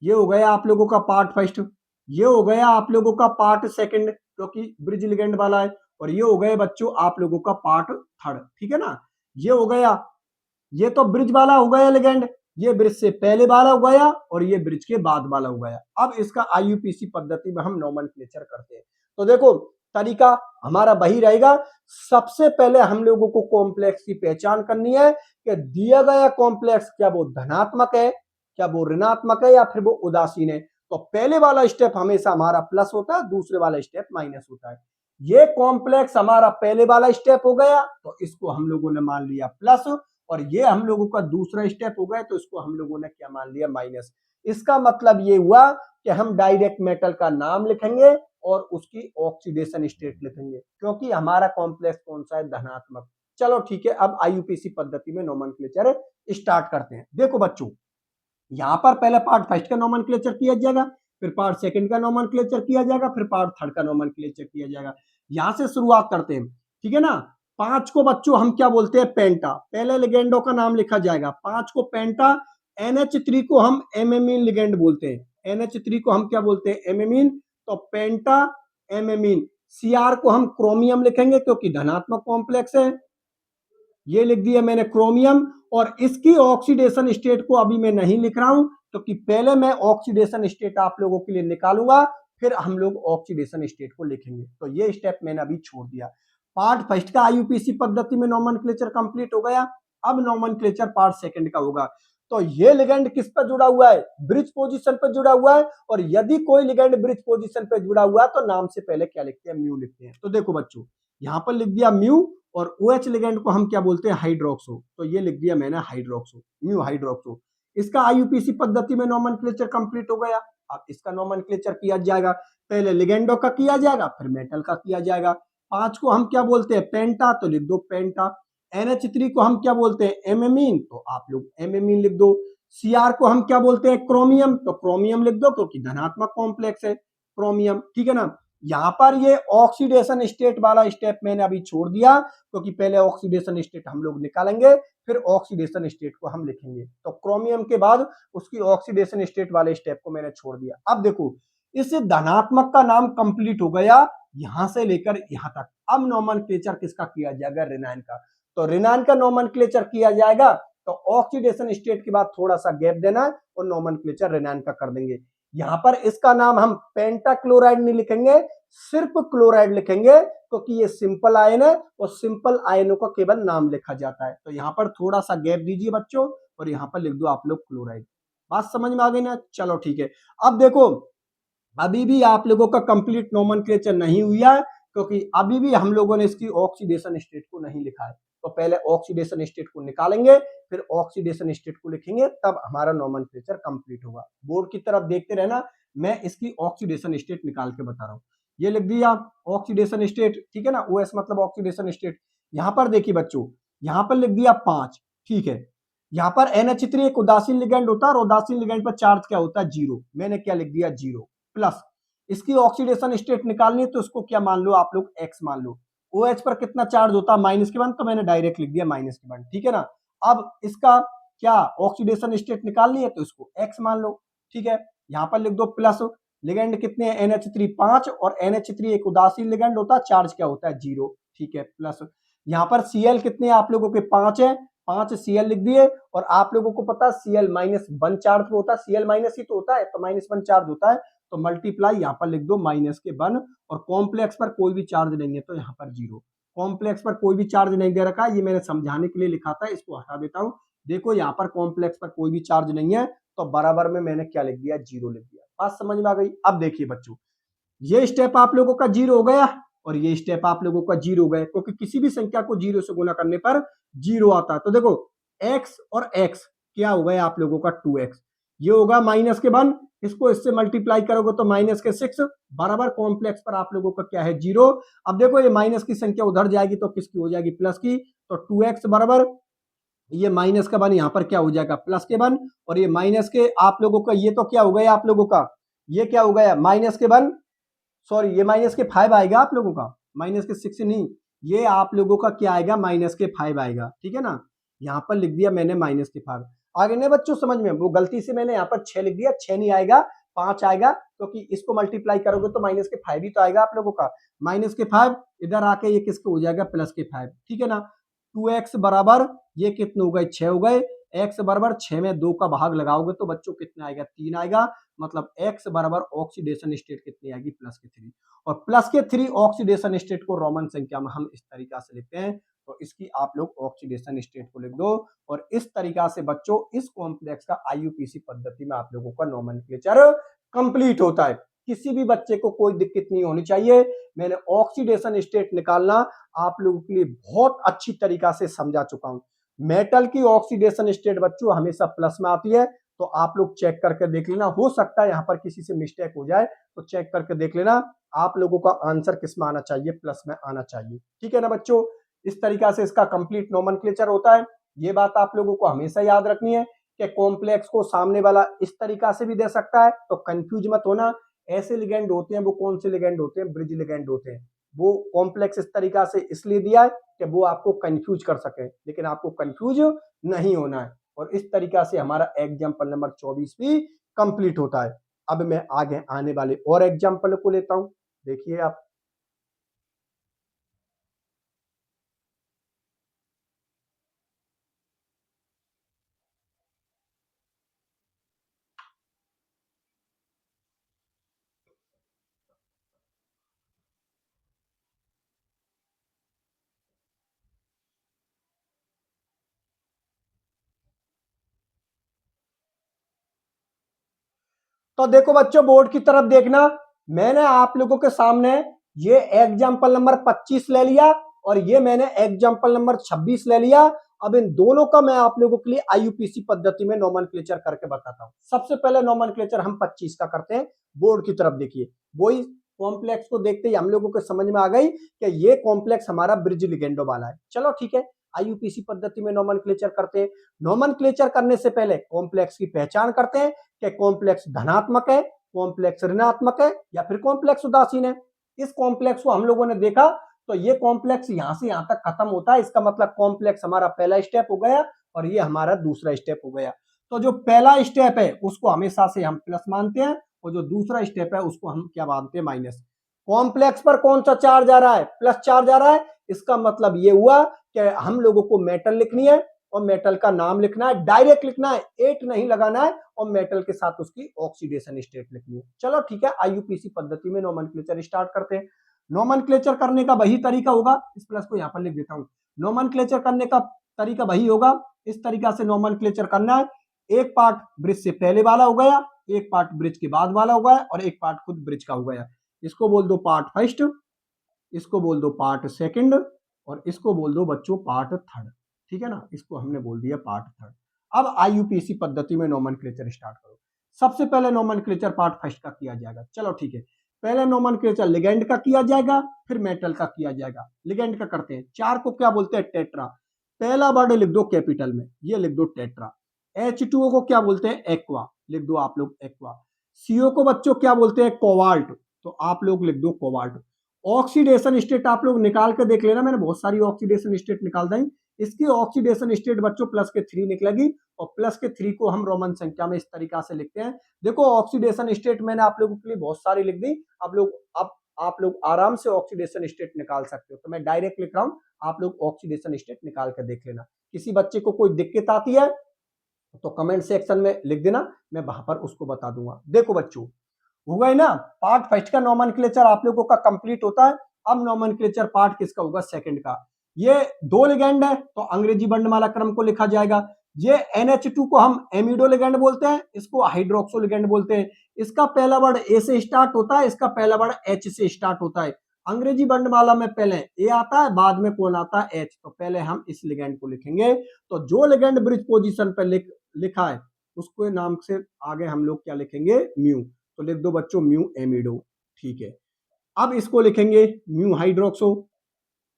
ये हो गया आप लोगों का पार्ट फर्स्ट, ये हो गया आप लोगों का पार्ट सेकंड क्योंकि ब्रिज लिगेंड वाला है। और ये हो गए बच्चों आप लोगों का पार्ट थर्ड, ठीक है ना। ये हो गया, ये तो ब्रिज वाला हो गया लिगेंड, ये ब्रिज से पहले वाला हो गया और ये ब्रिज के बाद वाला हो गया। अब इसका आईयूपीसी पद्धति में हम नोमेनक्लेचर करते हैं। तो देखो तरीका हमारा वही रहेगा। सबसे पहले हम लोगों को कॉम्प्लेक्स की पहचान करनी है कि दिया गया कॉम्प्लेक्स क्या वो धनात्मक है, क्या वो ऋणात्मक है, या फिर वो उदासीन है। तो पहले वाला स्टेप हमेशा हमारा प्लस होता है, दूसरे वाला स्टेप माइनस होता है। ये कॉम्प्लेक्स हमारा पहले वाला स्टेप हो गया तो इसको हम लोगों ने मान लिया प्लस, और ये हम लोगों का दूसरा स्टेप हो गया तो इसको हम लोगों ने क्या मान लिया, माइनस। इसका मतलब ये हुआ कि हम डायरेक्ट मेटल का नाम लिखेंगे और उसकी ऑक्सीडेशन स्टेट लिखेंगे, क्योंकि हमारा कॉम्प्लेक्स कौन सा है, धनात्मक। चलो ठीक है, अब आईयूपीसी पद्धति में नोमेनक्लेचर स्टार्ट करते हैं। देखो बच्चों, यहां पर पहले पार्ट फर्स्ट का नोमेनक्लेचर किया जाएगा, फिर पार्ट सेकंड का नोमेनक्लेचर किया जाएगा, फिर पार्ट थर्ड का नोमेनक्लेचर किया जाएगा। यहां से शुरुआत करते हैं, ठीक है ना। 5 को बच्चों हम क्या बोलते हैं, पेंटा। पहले लिगेंडो का नाम लिखा जाएगा, 5 को पेंटा। NH3 को हम एमेमीन लिगेंड बोलते हैं, NH3 को हम क्या बोलते हैं, एमेमीन। तो पेंटा एमेमीन। Cr को हम क्रोमियम लिखेंगे क्योंकि धनात्मक कॉम्प्लेक्स है, ये लिख दिया मैंने क्रोमियम। और इसकी ऑक्सीडेशन स्टेट को अभी मैं नहीं लिख रहा हूं क्योंकि पहले मैं ऑक्सीडेशन स्टेट आप लोगों के लिए निकालूंगा, फिर हम लोग ऑक्सीडेशन स्टेट को लिखेंगे। तो ये स्टेप मैंने अभी छोड़ दिया। पार्ट फर्स्ट का आईयूपीसी पद्धति में नोमेनक्लेचर कंप्लीट हो गया। अब नोमेनक्लेचर पार्ट सेकंड का होगा। तो ये लिगेंड किस पर जुड़ा हुआ है, ब्रिज पोजीशन पर जुड़ा हुआ है। और यदि कोई लिगेंड ब्रिज पोजीशन पर जुड़ा हुआ है तो नाम से पहले क्या लिखते हैं, म्यू लिखते हैं। तो देखो बच्चों, यहां पर लिख दिया म्यू, और OH लिगेंड को हम क्या बोलते हैं, हाइड्रोक्सो। तो ये लिख दिया मैंने हाइड्रोक्सो, म्यू हाइड्रोक्सो। इसका आईयूपीसी पद्धति में नोमेनक्लेचर कंप्लीट हो गया। अब इसका नोमेनक्लेचर किया जाएगा, पहले लिगेंडो का किया जाएगा, फिर मेटल का किया जाएगा। 5 को हम क्या बोलते हैं, पेंटा। तो लिख दो पेंटा। NH3 को हम क्या बोलते हैं, एमेमीन। तो आप लोग एमेमीन लिख दो। Cr को हम क्या बोलते हैं, क्रोमियम। तो क्रोमियम लिख दो क्योंकि धनात्मक कॉम्प्लेक्स है, क्रोमियम, ठीक है ना। यहां पर ये ऑक्सीडेशन स्टेट वाला स्टेप मैंने अभी छोड़ दिया क्योंकि पहले ऑक्सीडेशन स्टेट हम लोग निकालेंगे, फिर ऑक्सीडेशन स्टेट को हम लिखेंगे। तो क्रोमियम के बाद उसकी ऑक्सीडेशन स्टेट वाले स्टेप को मैंने छोड़ दिया। अब देखो, इस धनात्मक का नाम कंप्लीट हो गया यहां से लेकर यहां तक। अब नोमेनक्लेचर किसका किया जाएगा, रेनाइन का। तो रेनाइन का नोमेनक्लेचर किया जाएगा तो ऑक्सीडेशन स्टेट के बाद थोड़ा सा गैप देना और नोमेनक्लेचर रेनाइन का कर देंगे। यहां पर इसका नाम हम पेंटाक्लोराइड नहीं लिखेंगे, सिर्फ क्लोराइड लिखेंगे क्योंकि ये सिंपल आयन है और सिंपल आयनों का केवल नाम लिखा जाता है। तो यहां पर थोड़ा सा गैप दीजिए बच्चों और यहां पर लिख दो आप लोग क्लोराइड। बात समझ में आ गई ना, चलो ठीक है। अब देखो, अभी भी आप लोगों का कंप्लीट नोमेनक्लेचर नहीं हुआ है क्योंकि अभी भी हम लोगों ने इसकी ऑक्सीडेशन स्टेट को नहीं लिखा है। तो पहले ऑक्सीडेशन स्टेट को निकालेंगे, फिर ऑक्सीडेशन स्टेट को लिखेंगे, तब हमारा नोमेनक्लेचर कंप्लीट होगा। बोर्ड की तरफ देखते रहना, मैं इसकी ऑक्सीडेशन स्टेट निकाल के बता रहा हूं। ये लिख दिया ऑक्सीडेशन स्टेट, ठीक है ना, OS मतलब ऑक्सीडेशन स्टेट। यहां पर देखिए बच्चों, यहां पर लिख दिया 5, ठीक है। यहां पर NH3 एक उदासीन लिगेंड होता है और उदासीन लिगेंड पर चार्ज क्या होता है, 0। मैंने क्या लिख दिया, 0 प्लस। इसकी ऑक्सीडेशन स्टेट निकालनी है तो इसको क्या मान लो आप लोग, X मान लो। OH पर कितना चार्ज होता है, -1, तो मैंने डायरेक्ट लिख दिया -1, ठीक है ना। अब इसका क्या ऑक्सीडेशन स्टेट निकालनी है तो इसको X मान लो, ठीक है। यहां पर लिख दो प्लस। लिगेंड कितने हैं, NH3 5, और NH3 एक उदासीन लिगेंड होता है, चार्ज क्या होता है, 0, ठीक है, प्लस। यहां पर Cl कितने हैं आप लोगों के, 5 है, 5 Cl लिख दिए। और आप लोगों को पता है Cl -1 चार्ज पे होता है, Cl माइनस ही तो होता है, तो -1 चार्ज होता है। तो मल्टीप्लाई यहां पर लिख दो -1, और कॉम्प्लेक्स पर कोई भी चार्ज नहीं है तो यहाँ पर 0। कॉम्प्लेक्स पर कोई भी चार्ज नहीं दे रखा है, ये मैंने समझाने के लिए लिखा था, इसको हटा देता हूं। देखो यहाँ पर कॉम्प्लेक्स पर कोई भी चार्ज नहीं है तो बराबर में मैंने क्या लिख दिया, 0 लिख दिया। बात समझ में आ गई। अब देखिए बच्चों, ये स्टेप आप लोगों का 0 हो गया और ये स्टेप आप लोगों का 0 हो गया, क्योंकि किसी भी संख्या को 0 से गुना करने पर 0 आता है। तो देखो, x और x क्या हो गया आप लोगों का, 2x। ये होगा -1, इसको इससे मल्टीप्लाई करोगे तो -6 बराबर कॉम्प्लेक्स पर आप लोगों का क्या है, 0। अब देखो, ये माइनस की संख्या उधर जाएगी तो किसकी हो जाएगी, प्लस की। तो 2x बराबर ये -1 यहाँ पर क्या हो जाएगा, +1, और ये माइनस के आप लोगों का ये तो क्या हो गया आप लोगों का, ये क्या हो गया, -1, सॉरी ये -5 आएगा आप लोगों का, -6 नहीं, ये आप लोगों का क्या आएगा, -5 आएगा, ठीक है ना। यहाँ पर लिख दिया मैंने -5। आगे नहीं बच्चों समझ में, वो गलती से मैंने यहाँ पर 6 लिख दिया, 6 नहीं आएगा, 5 आएगा, क्योंकि इसको मल्टीप्लाई करोगे तो माइनस के 5 ही तो आएगा आप लोगों का। माइनस के 5 इधर आके ये किसके हो जाएगा, प्लस के 5, ठीक है ना। 2x बराबर ये कितने हो गए, 6 हो गए। x बराबर 6 में 2 का भाग लगाओगे तो बच्चों कितना आएगा, 3 आएगा। मतलब x बराबर ऑक्सीडेशन स्टेट कितनी आएगी, प्लस के 3। और प्लस के 3 ऑक्सीडेशन स्टेट को रोमन संख्या में हम इस तरीका से लिखते हैं, तो इसकी आप लोग ऑक्सीडेशन स्टेट को लिख दो। और इस तरीका से बच्चों इस कॉम्प्लेक्स का आईयूपीसी पद्धति में आप लोगों का नोमेनक्लेचर कंप्लीट होता है। किसी भी बच्चे को कोई दिक्कत नहीं होनी चाहिए। मैंने ऑक्सीडेशन स्टेट निकालना आप लोगों के लिए बहुत अच्छी तरीका से समझा चुका हूं। मेटल की ऑक्सीडेशन स्टेट बच्चों हमेशा प्लस में आती है, तो आप लोग चेक करके देख लेना। हो सकता है यहां पर किसी से मिस्टेक हो जाए, तो चेक करके देख लेना। आप लोगों का आंसर किस में आना चाहिए, प्लस में आना चाहिए, ठीक है ना बच्चों। इस तरीका से इसका कंप्लीट नोमेनक्लेचर होता है। ये बात आप लोगों को हमेशा याद रखनी है कि कॉम्प्लेक्स को सामने वाला इस तरीका से भी दे सकता है, तो कंफ्यूज मत होना। ऐसे लिगेंड होते हैं, वो कौन से लिगेंड होते हैं, ब्रिज लिगेंड होते हैं। वो कॉम्प्लेक्स इस तरीका से इसलिए दिया है कि वो आपको कंफ्यूज कर सके, लेकिन आपको कंफ्यूज नहीं होना है। और इस तरीका से हमारा एग्जाम्पल नंबर 24 भी कंप्लीट होता है। अब मैं आगे आने वाले और एग्जाम्पल को लेता हूं, देखिए आप। तो देखो बच्चों, बोर्ड की तरफ देखना। मैंने आप लोगों के सामने ये एग्जाम्पल नंबर 25 ले लिया और ये मैंने एग्जाम्पल नंबर 26 ले लिया। अब इन दोनों का मैं आप लोगों के लिए आईयूपीसी पद्धति में नोमेनक्लेचर करके बताता हूं। सबसे पहले नोमेनक्लेचर हम 25 का करते हैं। बोर्ड की तरफ देखिए, वही कॉम्प्लेक्स को देखते ही हम लोगों को समझ में आ गई कि ये कॉम्प्लेक्स हमारा ब्रिज लिगेंडो वाला है। चलो ठीक है, आईयूपीसी पद्धति में नोमेनक्लेचर करते हैं। नोमेनक्लेचर करने से पहले कॉम्प्लेक्स की पहचान करते हैं कि कॉम्प्लेक्स धनात्मक है, कॉम्प्लेक्स ऋणात्मक है, या फिर कॉम्प्लेक्स उदासीन है। इस कॉम्प्लेक्स को हम लोगों ने देखा, तो ये कॉम्प्लेक्स यहां से यहां तक खत्म होता है। इसका मतलब कॉम्प्लेक्स हमारा पहला स्टेप हो गया और ये हमारा दूसरा स्टेप हो गया। तो जो पहला स्टेप है उसको हमेशा से हम प्लस मानते हैं, और जो दूसरा स्टेप है उसको हम क्या मानते हैं, माइनस। कॉम्प्लेक्स पर कौन सा चार्ज आ रहा है, प्लस चार्ज आ रहा है। इसका मतलब ये हुआ कि हम लोगों को मेटल लिखनी है और मेटल का नाम लिखना है, डायरेक्ट लिखना है, एट नहीं लगाना है, और मेटल के साथ उसकी ऑक्सीडेशन स्टेट लिखनी है। चलो ठीक है, आईयूपीसी पद्धति में नोमेनक्लेचर स्टार्ट करते हैं। नोमेनक्लेचर करने का वही तरीका होगा, इस प्लस को यहां पर लिख देता हूं। नोमेनक्लेचर करने का तरीका वही होगा, इस तरीका से नोमेनक्लेचर करना है। एक पार्ट ब्रिज से पहले वाला हो गया, एक पार्ट ब्रिज के बाद वाला हो गया, और एक पार्ट खुद ब्रिज का हो गया। इसको बोल दो पार्ट फर्स्ट, इसको बोल दो पार्ट सेकंड, और इसको बोल दो बच्चों पार्ट थर्ड, ठीक है ना। इसको हमने बोल दिया पार्ट थर्ड। अब आईयूपीसी पद्धति में नोमेनक्लेचर स्टार्ट करो। सबसे पहले नोमेनक्लेचर पार्ट फर्स्ट का किया जाएगा। चलो ठीक है, पहले नोमेनक्लेचर लिगेंड का किया जाएगा, फिर मेटल का किया जाएगा। लिगेंड का करते हैं। चार को क्या बोलते हैं, टेट्रा। पहला वर्ड लिख दो कैपिटल में, ये लिख दो टेट्रा। H2O को क्या बोलते हैं, एक्वा, लिख दो आप लोग एक्वा। CO को बच्चों क्या बोलते हैं, कोबाल्ट, तो आप लोग लिख दो कोबाल्ट। ऑक्सीडेशन स्टेट आप लोग निकाल के देख लेना, मैंने बहुत सारी ऑक्सीडेशन स्टेट निकाल दी। इसकी ऑक्सीडेशन स्टेट बच्चों प्लस के 3 निकलेगी, और प्लस के 3 को हम रोमन संख्या में इस तरीका से लिखते हैं। देखो ऑक्सीडेशन स्टेट मैंने आप लोगों के लिए बहुत सारी लिख दी। आप लोग आराम से ऑक्सीडेशन स्टेट निकाल सकते हो, तो मैं डायरेक्ट लिख रहा हूं, आप लोग ऑक्सीडेशन स्टेट निकाल कर देख लेना। किसी बच्चे को कोई दिक्कत आती है तो कमेंट सेक्शन में लिख देना, मैं वहां पर उसको बता दूंगा। देखो बच्चों, हुआ है ना, पार्ट फर्स्ट का नोमेनक्लेचर आप लोगों का कंप्लीट होता है। अब नोमेनक्लेचर पार्ट किसका होगा, सेकंड का। ये दो लिगेंड है, तो अंग्रेजी वर्णमाला क्रम को लिखा जाएगा। ये NH2 को हम एमिडो लिगेंड बोलते हैं, इसको हाइड्रोक्सो लिगेंड बोलते हैं। इसका पहला वर्ड ए से स्टार्ट होता है, इसका पहला वर्ड H से स्टार्ट होता है। अंग्रेजी वर्णमाला में पहले ए आता है, बाद में कौन आता है, H। तो पहले हम इस लिगेंड को लिखेंगे। तो जो लिगेंड ब्रिज पोजीशन पर लिखा है उसको नाम से आगे हम लोग क्या लिखेंगे, म्यू। तो लिख दो बच्चों म्यू एमिडो, ठीक है। अब इसको लिखेंगे म्यू हाइड्रोक्सो,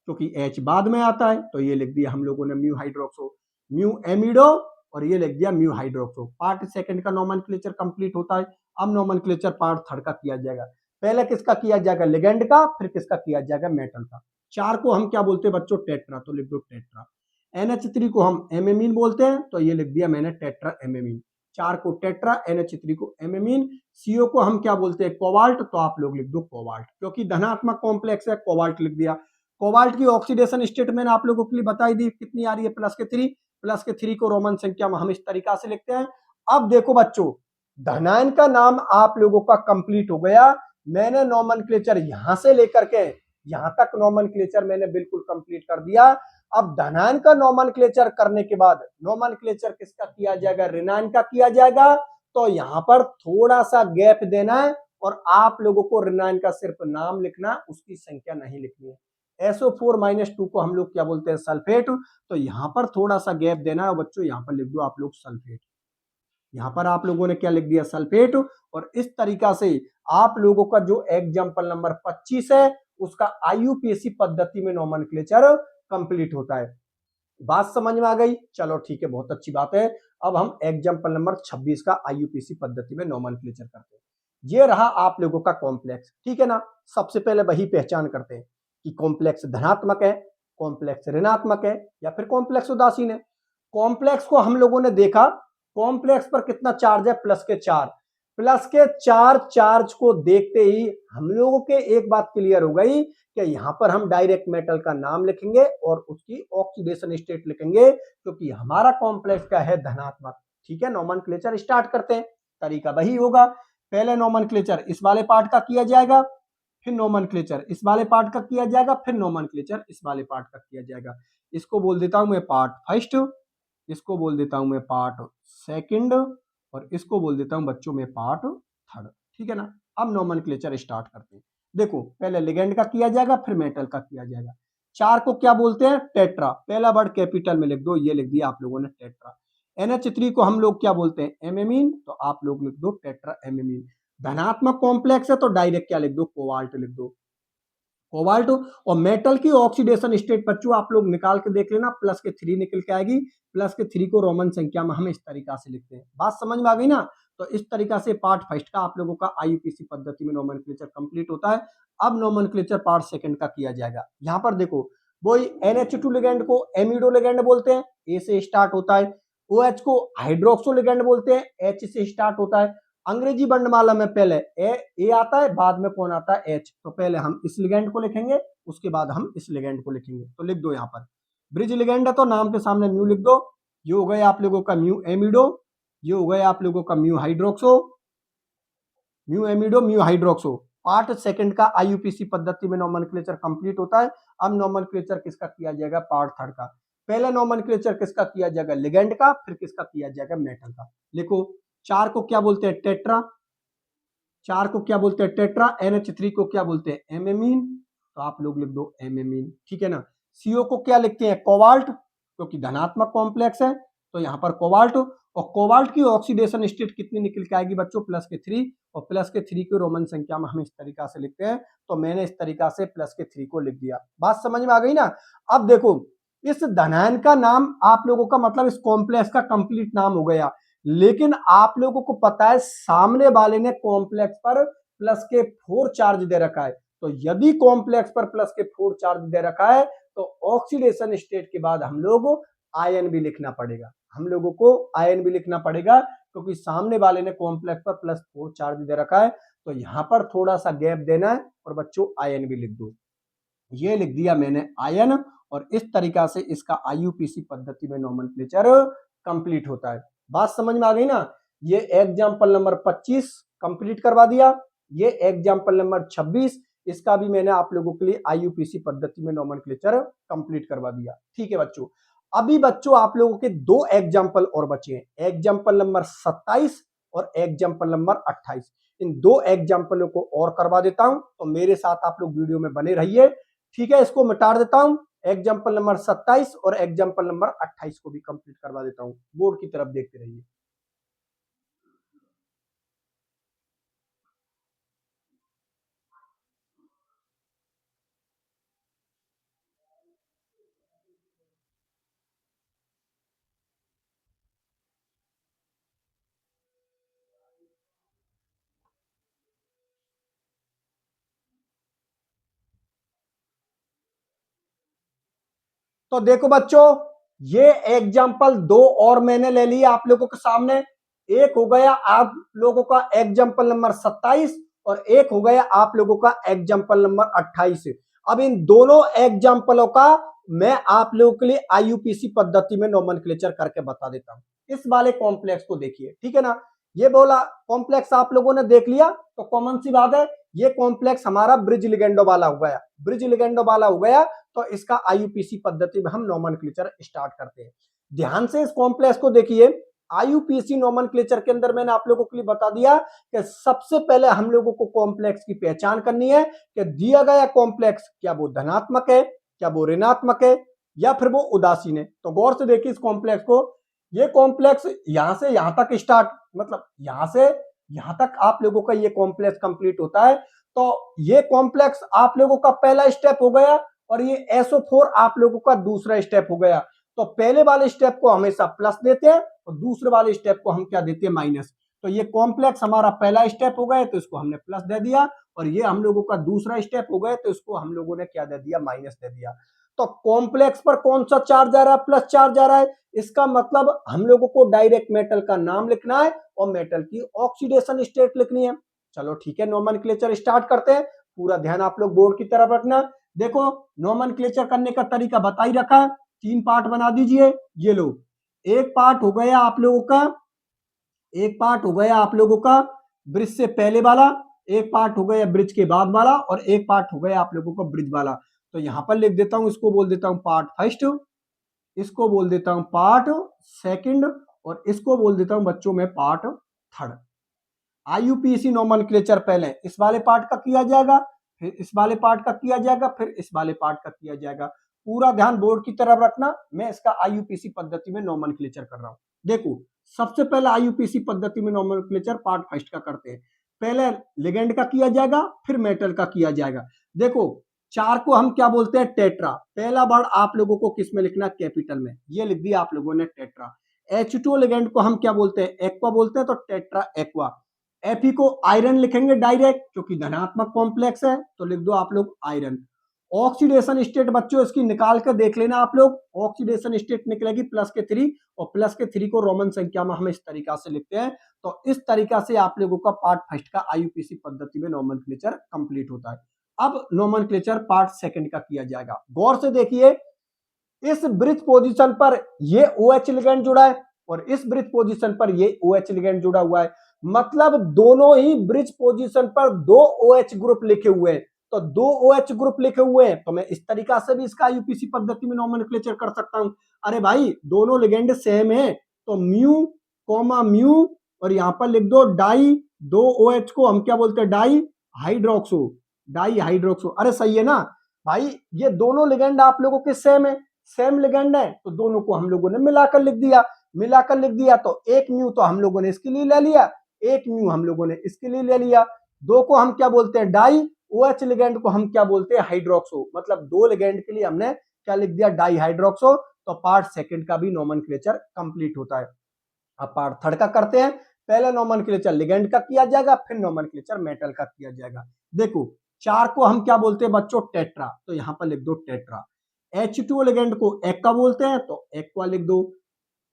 क्योंकि H बाद में आता है, तो ये लिख दिया हम लोगों ने म्यू हाइड्रोक्सो, म्यू एमिडो, और ये लिख दिया म्यू हाइड्रोक्सो। पार्ट सेकंड का नोमेनक्लेचर कंप्लीट होता है। अब नोमेनक्लेचर पार्ट थर्ड का किया जाएगा। पहले किसका किया जाएगा, लिगेंड का, फिर किसका किया जाएगा, मेटल का। चार को हम क्या बोलते हैं बच्चों, टेट्रा, तो लिख दो टेट्रा। NH3 को हम एमेमीन बोलते हैं, तो ये लिख दिया मैंने टेट्रा एमेमीन। 4 को टेट्रा, NH3 को एमेमीन, CO को हम क्या बोलते हैं कोबाल्ट, तो आप लोग लिख दो कोबाल्ट, क्योंकि धनात्मक कॉम्प्लेक्स है कोबाल्ट लिख दिया। कोबाल्ट की ऑक्सीडेशन स्टेट मैंने आप लोगों के लिए बताई दी कितनी आ रही है प्लस के 3 को रोमन संख्या में हम इस तरीका से लिखते हैं। अब देखो बच्चों, धनायन का नाम आप लोगों का कंप्लीट हो गया। मैंने नोमेनक्लेचर यहां से लेकर के यहां तक नोमेनक्लेचर मैंने बिल्कुल कंप्लीट कर दिया। अब धनायन का नोमेनक्लेचर करने के बाद नोमेनक्लेचर किसका किया जाएगा, ऋणायन का किया जाएगा। तो यहां पर थोड़ा सा गैप देना है और आप लोगों को ऋणायन का सिर्फ नाम लिखना, उसकी संख्या नहीं लिखनी है। SO4-2 को हम लोग क्या बोलते हैं सल्फेट, तो यहां पर थोड़ा सा गैप देना है बच्चों, यहां पर लिख दो आप लोग सल्फेट। यहां पर आप लोगों ने क्या लिख दिया सल्फेट। और इस तरीका से आप लोगों का जो एग्जाम्पल नंबर 25 है उसका IUPAC पद्धति में नोमेनक्लेचर कंप्लीट होता है। बात समझ में आ गई, चलो ठीक है, बहुत अच्छी बात है। अब हम एग्जाम्पल नंबर 26 का IUPAC पद्धति में नोमेनक्लेचर करते हैं। ये रहा आप लोगों का कॉम्प्लेक्स, ठीक है ना। सबसे पहले वही पहचान करते हैं कि कॉम्प्लेक्स धनात्मक है, कॉम्प्लेक्स ऋणात्मक है या फिर कॉम्प्लेक्स उदासीन है। कॉम्प्लेक्स को हम लोगों ने देखा, कॉम्प्लेक्स पर कितना चार्ज है, +4 चार्ज को देखते ही हम लोगों के एक बात क्लियर हो गई कि यहां पर हम डायरेक्ट मेटल का नाम लिखेंगे और उसकी ऑक्सीडेशन स्टेट लिखेंगे, क्योंकि हमारा कॉम्प्लेक्स का है धनात्मक। ठीक है, नोमेनक्लेचर स्टार्ट करते हैं। तरीका वही होगा, पहले नोमेनक्लेचर इस वाले पार्ट का किया जाएगा, फिर नोमेनक्लेचर इस वाले पार्ट का किया जाएगा, फिर नोमेनक्लेचर इस वाले पार्ट का किया जाएगा। इसको बोल देता हूं मैं पार्ट फर्स्ट, इसको बोल देता हूं मैं पार्ट सेकंड और इसको बोल देता हूं बच्चों में पार्ट थर्ड। ठीक है ना। अब नोमेनक्लेचर स्टार्ट करते हैं। देखो, पहले लिगेंड का किया जाएगा, फिर मेटल का किया जाएगा। 4 को क्या बोलते हैं, टेट्रा। पहला वर्ड कैपिटल में लिख दो, ये लिख दिया आप लोगों ने टेट्रा। NH3 को हम लोग क्या बोलते हैं, एमेमीन, तो आप लोग लिख दो टेट्रा एमेमीन। धनात्मक कॉम्प्लेक्स है तो डायरेक्ट क्या लिख दो, कोबाल्ट लिख दो, कोबाल्ट। और मेटल की ऑक्सीडेशन स्टेट बच्चों आप लोग निकाल के देख लेना, +3 निकल के आएगी। +3 को रोमन संख्या में हम इस तरीका से लिखते हैं। बात समझ में आ गई ना। तो इस तरीका से पार्ट फर्स्ट का आप लोगों का IUPAC पद्धति में नोमेनक्लेचर कंप्लीट होता है। अब नोमेनक्लेचर पार्ट सेकंड का किया जाएगा। यहां पर देखो, वही NH2 लिगेंड को एमिडो लिगेंड बोलते हैं, ए से स्टार्ट होता है। OH को हाइड्रोक्सो लिगेंड बोलते हैं, H से स्टार्ट होता है। अंग्रेजी वर्णमाला में पहले ए आता है, बाद में कौन आता है, एच। तो पहले हम इस लिगेंड को लिखेंगे, उसके बाद हम इस लिगेंड को लिखेंगे। तो लिख दो यहाँ पर ब्रिज लिगेंड है तो नाम के सामने म्यू लिख दो। ये हो गए आप लोगों का म्यू एमिडो, ये हो गए आप लोगों का mu hydroxo, mu amido mu hydroxo. Part second का IUPAC पद्धति में नोमेनक्लेचर कंप्लीट होता है। अब नोमेनक्लेचर किसका किया जाएगा, पार्ट थर्ड का। पहले नोमेनक्लेचर किसका किया जाएगा, लिगेंड का, फिर किसका किया जाएगा, मेटल का। लिखो, 4 को क्या बोलते हैं, टेट्रा। 4 को क्या बोलते हैं, टेट्रा। NH3 को क्या बोलते हैं, एमेमीन, तो आप लोग लिख दो एमेमीन। ठीक है ना। CO को क्या लिखते हैं, कोबाल्ट, क्योंकि धनात्मक कॉम्प्लेक्स है तो यहाँ पर कोबाल्ट। और कोबाल्ट की ऑक्सीडेशन स्टेट कितनी निकल के आएगी बच्चों, +3। और +3 की रोमन संख्या में हम इस तरीका से लिखते हैं। तो मैंने इस तरीका से +3 को लिख दिया। बात समझ में आ गई ना। अब देखो, इस धनायन का नाम आप लोगों का मतलब इस कॉम्प्लेक्स का कंप्लीट नाम हो गया। लेकिन आप लोगों को पता है सामने वाले ने कॉम्प्लेक्स पर +4 चार्ज दे रखा है। तो यदि कॉम्प्लेक्स पर +4 चार्ज दे रखा है तो ऑक्सीडेशन स्टेट के बाद हम लोग आयन भी लिखना पड़ेगा, हम लोगों को आयन भी लिखना पड़ेगा, क्योंकि सामने वाले ने कॉम्प्लेक्स पर +4 चार्ज दे रखा है। तो यहां पर थोड़ा सा गैप देना है और बच्चों आयन भी लिख दो। ये लिख दिया मैंने आयन। और इस तरीका से इसका IUPAC पद्धति में नोमेनक्लेचर कंप्लीट होता है। बात समझ में आ गई ना। ये एग्जाम्पल नंबर 25 कंप्लीट करवा दिया। ये एग्जाम्पल नंबर 26, इसका भी मैंने आप लोगों के लिए IUPAC पद्धति में नोमेनक्लेचर कंप्लीट करवा दिया। ठीक है बच्चों, अभी बच्चों आप लोगों के 2 एग्जाम्पल और बचे हैं, एग्जाम्पल नंबर 27 और एग्जाम्पल नंबर 28। इन 2 एग्जाम्पलों को और करवा देता हूं, तो मेरे साथ आप लोग वीडियो में बने रहिए। ठीक है, इसको मिटा देता हूं। एग्जाम्पल नंबर 27 और एग्जाम्पल नंबर 28 को भी कंप्लीट करवा देता हूं। बोर्ड की तरफ देखते रहिए। तो देखो बच्चों, ये एग्जाम्पल 2 और मैंने ले लिया आप लोगों के सामने। एक हो गया आप लोगों का एग्जाम्पल नंबर 27 और एक हो गया आप लोगों का एग्जाम्पल नंबर 28। अब इन दोनों एग्जाम्पलों का मैं आप लोगों के लिए आईयूपीसी पद्धति में नोमेनक्लेचर करके बता देता हूं। इस वाले कॉम्प्लेक्स को देखिए, ठीक है ना। ये बोला कॉम्प्लेक्स आप लोगों ने देख लिया तो कॉमन सी बात है, ये कॉम्प्लेक्स हमारा ब्रिज लिगेंडो वाला हो गया। ब्रिज लिगेंडो वाला हो गया तो इसका आईयूपीसी पद्धति में हम नोमेनक्लेचर स्टार्ट करते हैं। ध्यान से इस कॉम्प्लेक्स को देखिए। आईयूपीसी नोमेनक्लेचर के अंदर मैंने आप लोगों के लिए बता दिया कि सबसे पहले हम लोगों को कॉम्प्लेक्स की पहचान करनी है कि दिया गया कॉम्प्लेक्स क्या वो धनात्मक है, क्या वो ऋणात्मक है, या फिर वो उदासीन है। तो गौर से देखिए इस कॉम्प्लेक्स को। ये कॉम्प्लेक्स यहां से यहां तक स्टार्ट, मतलब यहां से यहां तक आप लोगों का ये कॉम्प्लेक्स कंप्लीट होता है। तो ये कॉम्प्लेक्स आप लोगों का पहला स्टेप हो गया और ये SO4 आप लोगों का दूसरा स्टेप हो गया। तो पहले वाले स्टेप को हमेशा प्लस देते हैं और दूसरे वाले स्टेप को हम क्या देते हैं, माइनस। तो ये कॉम्प्लेक्स हमारा पहला स्टेप हो गया तो इसको हमने प्लस दे दिया, और ये हम लोगों का दूसरा स्टेप हो गया तो इसको हम लोगों ने क्या दे दिया, माइनस दे दिया। तो कॉम्प्लेक्स पर कौन सा चार्ज जा रहा है, प्लस चार्ज जा रहा है। इसका मतलब हम लोगों को डायरेक्ट मेटल का नाम लिखना है और मेटल की ऑक्सीडेशन स्टेट लिखनी है। चलो ठीक है, नोमेनक्लेचर स्टार्ट करते हैं। पूरा ध्यान आप लोग बोर्ड की तरफ रखना। देखो नोमेनक्लेचर करने का तरीका बता ही रखा है, 3 पार्ट बना दीजिए। ये लो, एक पार्ट हो गया आप लोगों का, एक पार्ट हो गया आप लोगों का ब्रिज से पहले वाला, एक पार्ट हो गया ब्रिज के बाद वाला, और एक पार्ट हो गया आप लोगों का ब्रिज वाला। तो यहां पर लिख देता हूं, इसको बोल देता हूं पार्ट फर्स्ट, इसको बोल देता हूं पार्ट सेकंड, और इसको बोल देता हूं बच्चों में पार्ट थर्ड। आईयूपीएसी नोमेनक्लेचर पहले इस वाले पार्ट का किया जाएगा, फिर इस वाले पार्ट का किया जाएगा, फिर इस वाले पार्ट का किया जाएगा। पूरा ध्यान बोर्ड की तरफ रखना, मैं इसका आईयूपीसी पद्धति में नोमेनक्लेचर कर रहा हूं। देखो सबसे पहले आईयूपीसी पद्धति में नोमेनक्लेचर पार्ट फर्स्ट का करते हैं। पहले लिगेंड का किया जाएगा, फिर मेटल का किया जाएगा। देखो 4 को हम क्या बोलते हैं, टेट्रा। पहला वर्ड आप लोगों को किस में लिखना, कैपिटल में। ये लिख दिया आप लोगों ने टेट्रा। H2O लिगेंड को हम क्या बोलते हैं, एक्वा बोलते हैं, तो टेट्रा एक्वा। Fe को आयरन लिखेंगे डायरेक्ट क्योंकि धनात्मक कॉम्प्लेक्स है, तो लिख दो आप लोग आयरन। ऑक्सीडेशन स्टेट बच्चों इसकी निकाल कर देख लेना आप लोग। ऑक्सीडेशन स्टेट निकलेगी +3, और +3 को रोमन संख्या में हम इस तरीका से लिखते हैं। तो इस तरीका से आप लोगों का पार्ट फर्स्ट का आईयूपीसी पद्धति में नोमेनक्लेचर कंप्लीट होता है। अब नोमेनक्लेचर पार्ट सेकंड का किया जाएगा। गौर से देखिए, इस ब्रिज पोजीशन पर ये OH लिगेंड जुड़ा है और इस ब्रिज पोजीशन पर ये OH लिगेंड जुड़ा हुआ है। मतलब दोनों ही ब्रिज पोजीशन पर 2 OH ग्रुप लिखे हुए हैं। तो 2 OH ग्रुप लिखे हुए हैं तो मैं इस तरीका से भी इसका आईयूपीसी पद्धति में नोमेनक्लेचर कर सकता हूं। अरे भाई दोनों लिगेंड सेम है तो म्यू कॉमा म्यू, और यहां पर लिख दो डाई। 2 OH को हम क्या बोलते हैं, डाई हाइड्रोक्सो, डाई हाइड्रोक्सो। अरे सही है ना भाई, ये दोनों लिगेंड आप लोगों के सेम है, सेम लिगेंड है, तो दोनों को हम लोगों ने मिलाकर लिख दिया। मिलाकर लिख दिया तो एक म्यू तो हम लोगों ने इसके लिए ले लिया, एक म्यू हम लोगों ने इसके लिए ले लिया। 2 को हम क्या बोलते हैं, डाई। OH लिगेंड को हम क्या बोलते हैं, हाइड्रोक्सो। मतलब 2 लिगेंड के लिए हमने क्या लिख दिया, डाई हाइड्रोक्सो। तो पार्ट सेकंड का भी नोमेनक्लेचर कंप्लीट होता है। अब पार्ट थर्ड का करते हैं। पहले नोमेनक्लेचर लिगेंड का किया जाएगा, फिर नोमेनक्लेचर मेटल का किया जाएगा। देखो 4 को हम क्या बोलते हैं बच्चों, टेट्रा। तो यहां पर लिख दो टेट्रा। H2O लिगेंड को एक्वा बोलते हैं तो एक्वा लिख दो।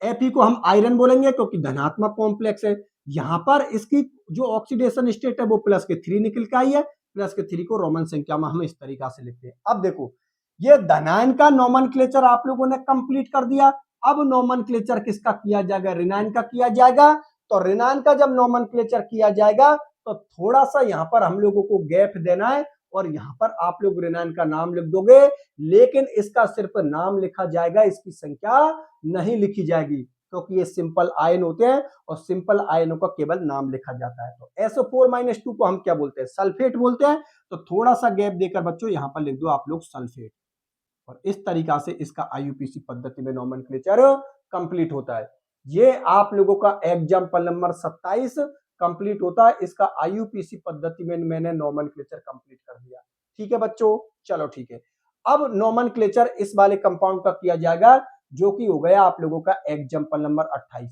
Fe को हम आयरन बोलेंगे क्योंकि धनात्मक कॉम्प्लेक्स है। यहां पर इसकी जो ऑक्सीडेशन स्टेट है वो +3 निकल के आई है। +3 को रोमन संख्या में हम इस तरीका से लिखते हैं। अब देखो ये धनायन का नोमेनक्लेचर आप लोगों ने कंप्लीट कर दिया। अब नोमेनक्लेचर किसका किया जाएगा, ऋणायन का किया जाएगा। तो ऋणायन का जब नोमेनक्लेचर किया जाएगा तो थोड़ा सा यहां पर हम लोगों को गैप देना है, और यहां पर आप लोग ऋणायन का नाम लिख दोगे, लेकिन इसका सिर्फ नाम लिखा जाएगा, इसकी संख्या नहीं लिखी जाएगी क्योंकि ये सिंपल आयन होते हैं और सिंपल आयनों का केवल नाम लिखा जाता है। तो SO4-2 को हम क्या बोलते हैं, सल्फेट बोलते हैं। तो थोड़ा सा गैप देकर बच्चों यहां पर लिख दो आप लोग सल्फेट, और इस तरीका से इसका आईयूपीसी पद्धति में नोमेनक्लेचर कंप्लीट होता है। ये आप लोगों का एग्जाम्पल नंबर 27 कंप्लीट होता है। इसका आईयूपीसी पद्धति में मैंने नोमेनक्लेचर कंप्लीट कर दिया। ठीक है बच्चों, चलो ठीक है। अब नोमेनक्लेचर इस वाले कंपाउंड का किया जाएगा जो कि हो गया आप लोगों का एग्जाम्पल नंबर 28।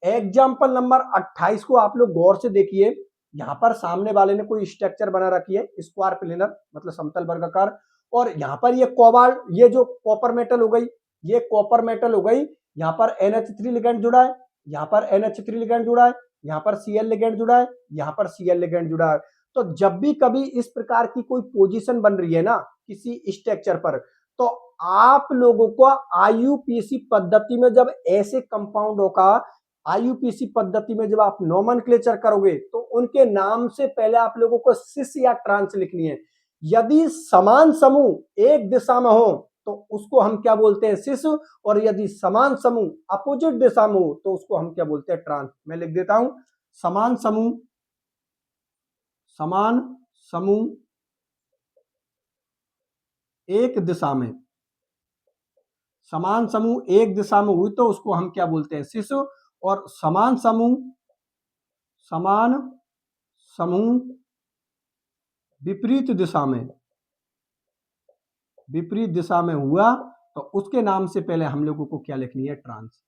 एग्जाम्पल नंबर 28 को आप लोग गौर से देखिए। यहां पर सामने वाले ने कोई स्ट्रक्चर बना रखी है, स्क्वायर प्लेनर मतलब समतल वर्गाकार, और यहां पर ये कोबाल्ट, ये जो कॉपर मेटल हो गई, ये कॉपर मेटल हो गई। यहां पर NH3 लिगेंड जुड़ा है, यहाँ पर NH3 लिगेंड जुड़ा है, यहाँ पर Cl लिगेंड जुड़ा है, यहाँ पर Cl लिगेंड जुड़ा है। तो जब भी कभी इस प्रकार की कोई पोजीशन बन रही है ना किसी स्ट्रक्चर पर, तो आप लोगों को आईयूपीएसी पद्धति में जब ऐसे कंपाउंडों का आईयूपीएसी पद्धति में जब आप नोमेनक्लेचर करोगे तो उनके नाम से पहले आप लोगों को सिस या ट्रांस लिखनी है। यदि समान समूह एक दिशा में हो तो उसको हम क्या बोलते हैं, सिस, और यदि समान समूह अपोजिट दिशा में हो तो उसको हम क्या बोलते हैं, ट्रांस। मैं लिख देता हूं, समान समूह एक दिशा में, समान समूह एक दिशा में हुई तो उसको हम क्या बोलते हैं, सिस, और समान समूह विपरीत दिशा में हुआ तो उसके नाम से पहले हम लोगों को क्या लिखनी है, ट्रांस।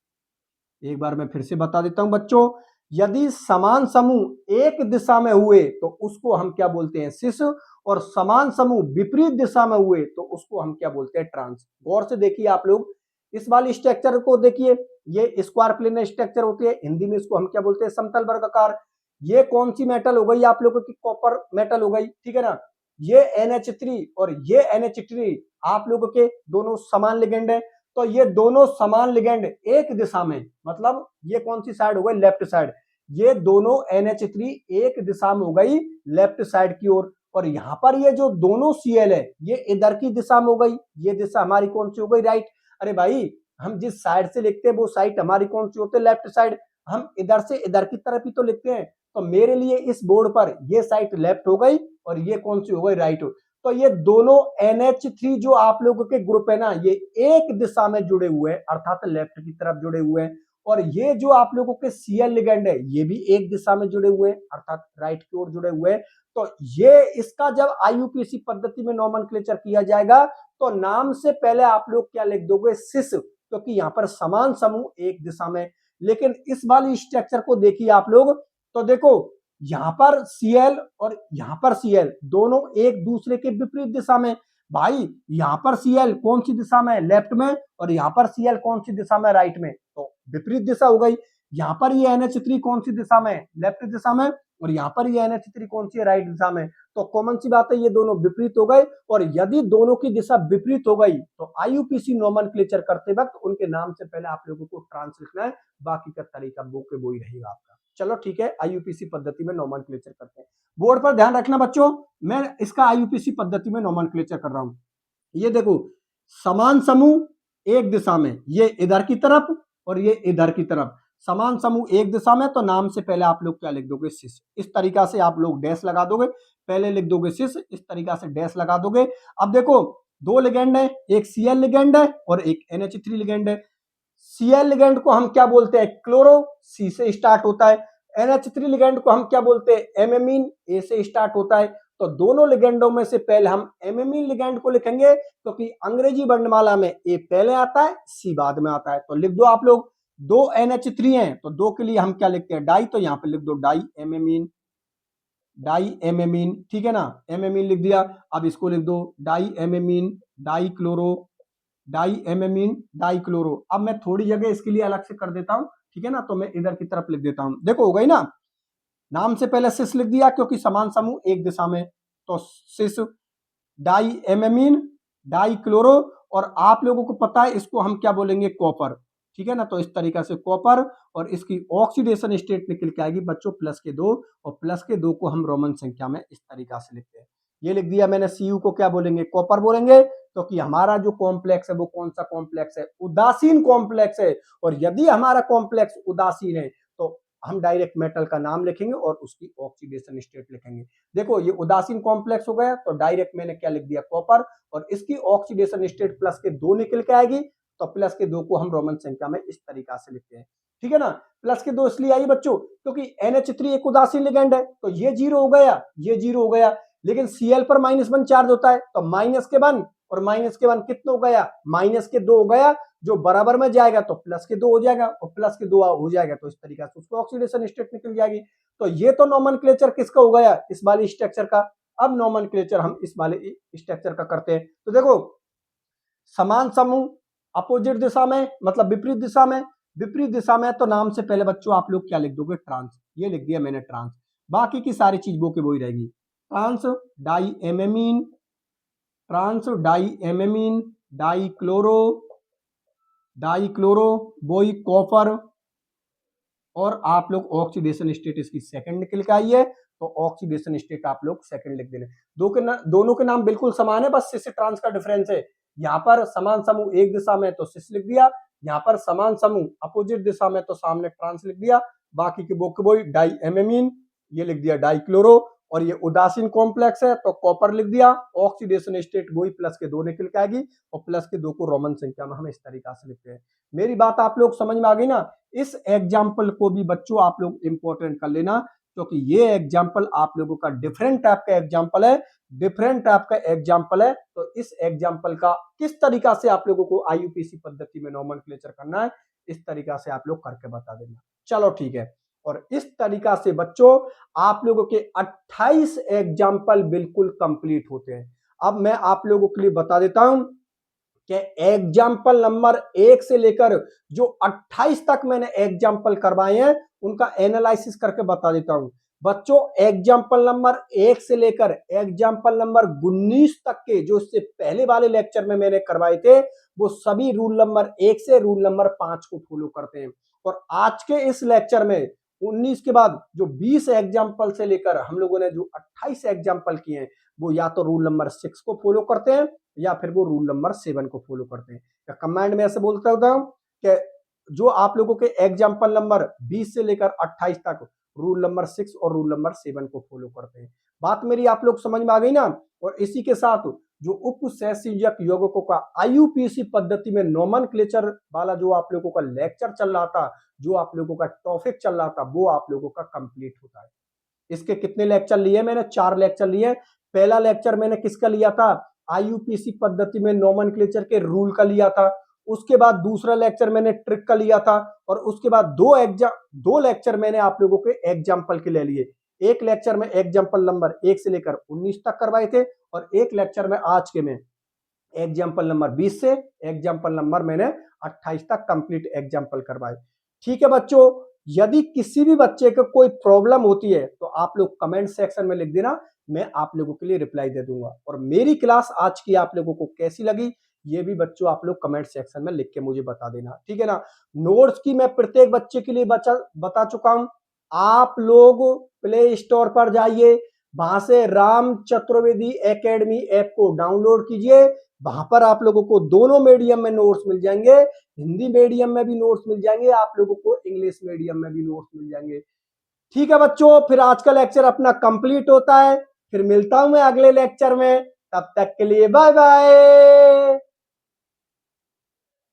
एक बार मैं फिर से बता देता हूं बच्चों, यदि समान समूह एक दिशा में हुए तो उसको हम क्या बोलते हैं, सिस, और समान समूह विपरीत दिशा में हुए तो उसको हम क्या बोलते हैं, ट्रांस। गौर से देखिए आप लोग, इस वाली स्ट्रक्चर को देखिए, ये स्क्वायर प्लेन स्ट्रक्चर होती है, हिंदी में इसको हम क्या बोलते हैं, समतल वर्गाकार। ये कौन सी मेटल हो गई आप लोगों की, कॉपर मेटल हो गई, ठीक है ना। ये NH3 और ये NH3 आप लोगों के दोनों समान लिगेंड है, तो ये दोनों समान लिगेंड एक दिशा में, मतलब ये कौन सी साइड हो गई, लेफ्ट साइड। ये दोनों NH3 एक दिशा में हो गई लेफ्ट साइड की ओर, और यहां पर ये जो दोनों Cl है ये इधर की दिशा में हो गई, ये दिशा हमारी कौन सी हो गई, राइट। अरे भाई, हम जिस साइड से लिखते हैं वो साइड हमारी कौन सी होती है, लेफ्ट साइड। हम इधर से इधर की तरफ ही तो लिखते हैं, तो मेरे लिए इस बोर्ड पर ये साइड लेफ्ट हो गई और ये कौन सी हो गई, राइट। तो ये दोनों NH3 जो आप लोगों के ग्रुप है ना, ये एक दिशा में जुड़े हुए हैं, अर्थात लेफ्ट की तरफ जुड़े हुए हैं, और ये जो आप लोगों के Cl लिगेंड है ये भी एक दिशा में जुड़े हुए हैं, अर्थात राइट की ओर जुड़े हुए हैं। तो ये इसका जब आईयूपीएसी पद्धति में नोमेनक्लेचर किया जाएगा तो नाम से पहले आप लोग क्या लिख दोगे, सिस, क्योंकि यहाँ पर समान समूह एक दिशा में। लेकिन इस वाली स्ट्रक्चर को देखिए आप लोग, तो देखो यहां पर Cl और यहां पर Cl दोनों एक दूसरे के विपरीत दिशा में। भाई यहां पर Cl कौन सी दिशा में, लेफ्ट में, और यहां पर Cl कौन सी दिशा में, राइट में, तो विपरीत दिशा हो गई। यहां पर ये NH3 कौन सी दिशा में, लेफ्ट दिशा में, और यहां पर ये NH3 कौन सी है, राइट दिशा में। तो कॉमन सी बात है, ये दोनों विपरीत हो गए, और यदि दोनों की दिशा विपरीत हो गई तो आईयूपीएसी नोमेनक्लेचर करते वक्त उनके नाम से पहले आप लोगों को ट्रांस लिखना है, बाकी का तरीका वो के वो ही रहेगा आपका। चलो ठीक है, आईयूपीएसी पद्धति में नोमेनक्लेचर करते हैं। बोर्ड पर ध्यान रखना बच्चों, मैं इसका आईयूपीएसी पद्धति में नोमेनक्लेचर कर रहा हूं। ये देखो, समान समूह एक दिशा में, ये इधर की तरफ और ये इधर की तरफ, समान समूह एक दिशा में, तो नाम से पहले आप लोग क्या लिख दोगे, सिस। इस तरीका से आप लोग डैश लगा दोगे, पहले लिख दोगे सिस, इस तरीका से डैश लगा दोगे। अब देखो, दो लिगेंड है, एक Cl लिगेंड है और एक NH3 लिगेंड है। Cl लिगेंड को हम क्या बोलते हैं, क्लोरो, C से स्टार्ट होता है। NH3 लिगेंड को हम क्या बोलते हैं, एमेमीन, A से स्टार्ट होता है। तो दोनों लिगेंडों में से पहले हम एमेमीन लिगेंड को लिखेंगे, क्योंकि अंग्रेजी वर्णमाला में A पहले आता है, C बाद में आता है। तो लिख दो आप लोग, दो NH3 हैं तो दो के लिए हम क्या लिखते हैं, डाई, तो यहाँ पे लिख दो डाई एमेमीन, ठीक है ना, एमेमीन लिख दिया। अब इसको लिख दो di ammine di chloro, di ammine di chloro. अब मैं थोड़ी जगह इसके लिए अलग से कर देता हूं, ठीक है ना, तो मैं इधर की तरफ लिख देता हूं। देखो हो गई ना, नाम से पहले सिस लिख दिया क्योंकि समान समूह एक दिशा में, तो सिस, डाई एमेमीन डाई क्लोरो, और आप लोगों को पता है इसको हम क्या बोलेंगे, कॉपर, ठीक है ना। तो इस तरीका से कॉपर, और इसकी ऑक्सीडेशन स्टेट निकल के आएगी बच्चों +2, और +2 को हम रोमन संख्या में इस तरीका से लिखते हैं। ये लिख दिया मैंने, Cu को क्या बोलेंगे, कॉपर बोलेंगे, क्योंकि हमारा जो कॉम्प्लेक्स है वो कौन सा कॉम्प्लेक्स है, उदासीन कॉम्प्लेक्स है। और यदि हमारा कॉम्प्लेक्स उदासीन है तो हम डायरेक्ट मेटल का नाम लिखेंगे और उसकी ऑक्सीडेशन स्टेट लिखेंगे। देखो ये उदासीन कॉम्प्लेक्स हो गया, तो डायरेक्ट मैंने क्या लिख दिया, कॉपर, और इसकी ऑक्सीडेशन स्टेट +2 निकल के आएगी, तो +2 को हम रोमन संख्या में इस तरीका से लिखते हैं, ठीक है ना। +2 इसलिए आई बच्चों क्योंकि NH3 एक उदासीन लिगेंड है, तो ये 0 हो गया, ये 0 हो गया। लेकिन Cl पर -1 चार्ज होता है, तो -1 और -1 कितना हो गया, -2 हो गया, जो बराबर में जाएगा तो +2 हो जाएगा, और +2 हो जाएगा तो इस तरीका से उसको ऑक्सीडेशन स्टेट निकल जाएगी। तो ये तो नोमेनक्लेचर किसका हो गया, इस वाले स्ट्रक्चर का। अब नोमेनक्लेचर हम इस वाले स्ट्रक्चर का करते हैं। तो देखो, समान समूह अपोजिट दिशा में, मतलब विपरीत दिशा में, विपरीत दिशा में तो नाम से पहले बच्चों आप लोग क्या लिख दोगे, ट्रांस, ये लिख दिया मैंने ट्रांस, बाकी की सारी चीज वो की वही रहेगी। Trans di ammine, trans di ammine, di chloro वही कॉपर, और आप लोग ऑक्सीडेशन स्टेट इसकी सेकंड निकल के आई है, तो ऑक्सीडेशन स्टेट आप लोग सेकंड लिख देने। दोनों के नाम बिल्कुल समान है, बस सिस ट्रांस का डिफरेंस है। यहाँ पर समान समूह एक दिशा में तो सिस लिख दिया, यहाँ पर समान समूह अपोजिट दिशा में तो सामने ट्रांस लिख दिया, बाकी के बोक बोई डाई एमेमीन ये लिख दिया डाइक्लोरो, और ये उदासीन कॉम्प्लेक्स है तो कॉपर लिख दिया। ऑक्सीडेशन स्टेट वही प्लस के 2 निकल के आएगी, और प्लस के 2 को रोमन संख्या में हम इस तरीका से लिखते हैं। मेरी बात आप लोग समझ में आ गई ना। इस एग्जाम्पल को भी बच्चों आप लोग इंपॉर्टेंट कर लेना, क्योंकि ये एग्जाम्पल आप लोगों का डिफरेंट टाइप का एग्जाम्पल है, तो इस एग्जाम्पल का किस तरीका से आप लोगों को आईयूपीसी पद्धति में नोमेनक्लेचर करना है, इस तरीका से आप लोग करके बता देना। चलो ठीक है, और इस तरीका से बच्चों आप लोगों के 28 एग्जाम्पल बिल्कुल कंप्लीट होते हैं। अब मैं आप लोगों के लिए बता देता हूं कि एग्जाम्पल नंबर 1 से लेकर जो 28 तक मैंने एग्जाम्पल करवाए हैं उनका एनालिसिस करके बता देता हूं। बच्चों एग्जाम्पल नंबर 1 से लेकर एग्जाम्पल नंबर 19 तक के जो इससे पहले वाले लेक्चर में मैंने करवाए थे, वो सभी रूल नंबर 1 से रूल नंबर 5 को फॉलो करते हैं। और आज के इस लेक्चर में 19 के बाद जो 20 एग्जाम्पल से लेकर हम लोगों ने जो 28 एग्जाम्पल किए हैं, वो या तो रूल नंबर 6 को फॉलो करते हैं या फिर वो रूल नंबर 7 को फॉलो करते हैं। या कमांड में ऐसे बोलता हूं कि जो आप लोगों के एग्जाम्पल नंबर 20 से लेकर 28 तक रूल नंबर 6 और रूल नंबर 7 को फॉलो करते हैं। बात मेरी आप लोग समझ में आ गई ना। और इसी के साथ जो उपसहसंयोजक यौगिकों का आईयूपीसी पद्धति में नोमेनक्लेचर वाला जो आप लोगों का लेक्चर चल रहा था, जो आप लोगों का टॉपिक चल रहा था, वो आप लोगों का कंप्लीट होता है। इसके कितने लेक्चर लिए मैंने? 4 लेक्चर लिए। पहला लेक्चर मैंने किसका लिया था? आईयूपीसी पद्धति में नोमेनक्लेचर के रूल का लिया था। उसके बाद दूसरा लेक्चर मैंने ट्रिक का लिया था, और उसके बाद दो लेक्चर मैंने आप लोगों के एग्जाम्पल के ले लिए। एक लेक्चर में एग्जाम्पल नंबर 1 से लेकर 19 तक करवाए थे, और एक लेक्चर में आज के में एग्जाम्पल नंबर 20 से एग्जाम्पल नंबर मैंने 28 तक कंप्लीट एग्जाम्पल करवाए। ठीक है बच्चों, यदि किसी भी बच्चे को कोई प्रॉब्लम होती है तो आप लोग कमेंट सेक्शन में लिख देना, मैं आप लोगों के लिए रिप्लाई दे दूंगा। और मेरी क्लास आज की आप लोगों को कैसी लगी ये भी बच्चों आप लोग कमेंट सेक्शन में लिख के मुझे बता देना, ठीक है ना। नोट्स की मैं प्रत्येक बच्चे के लिए बता चुका हूं। आप लोग प्ले स्टोर पर जाइए, वहां से राम चतुर्वेदी एकेडमी ऐप को डाउनलोड कीजिए। वहां पर आप लोगों को दोनों मीडियम में नोट्स मिल जाएंगे, हिंदी मीडियम में भी नोट्स मिल जाएंगे, आप लोगों को इंग्लिश मीडियम में भी नोट्स मिल जाएंगे। ठीक है बच्चों, फिर आज का लेक्चर अपना कंप्लीट होता है। फिर मिलता हूं मैं अगले लेक्चर में, तब तक के लिए बाय बाय।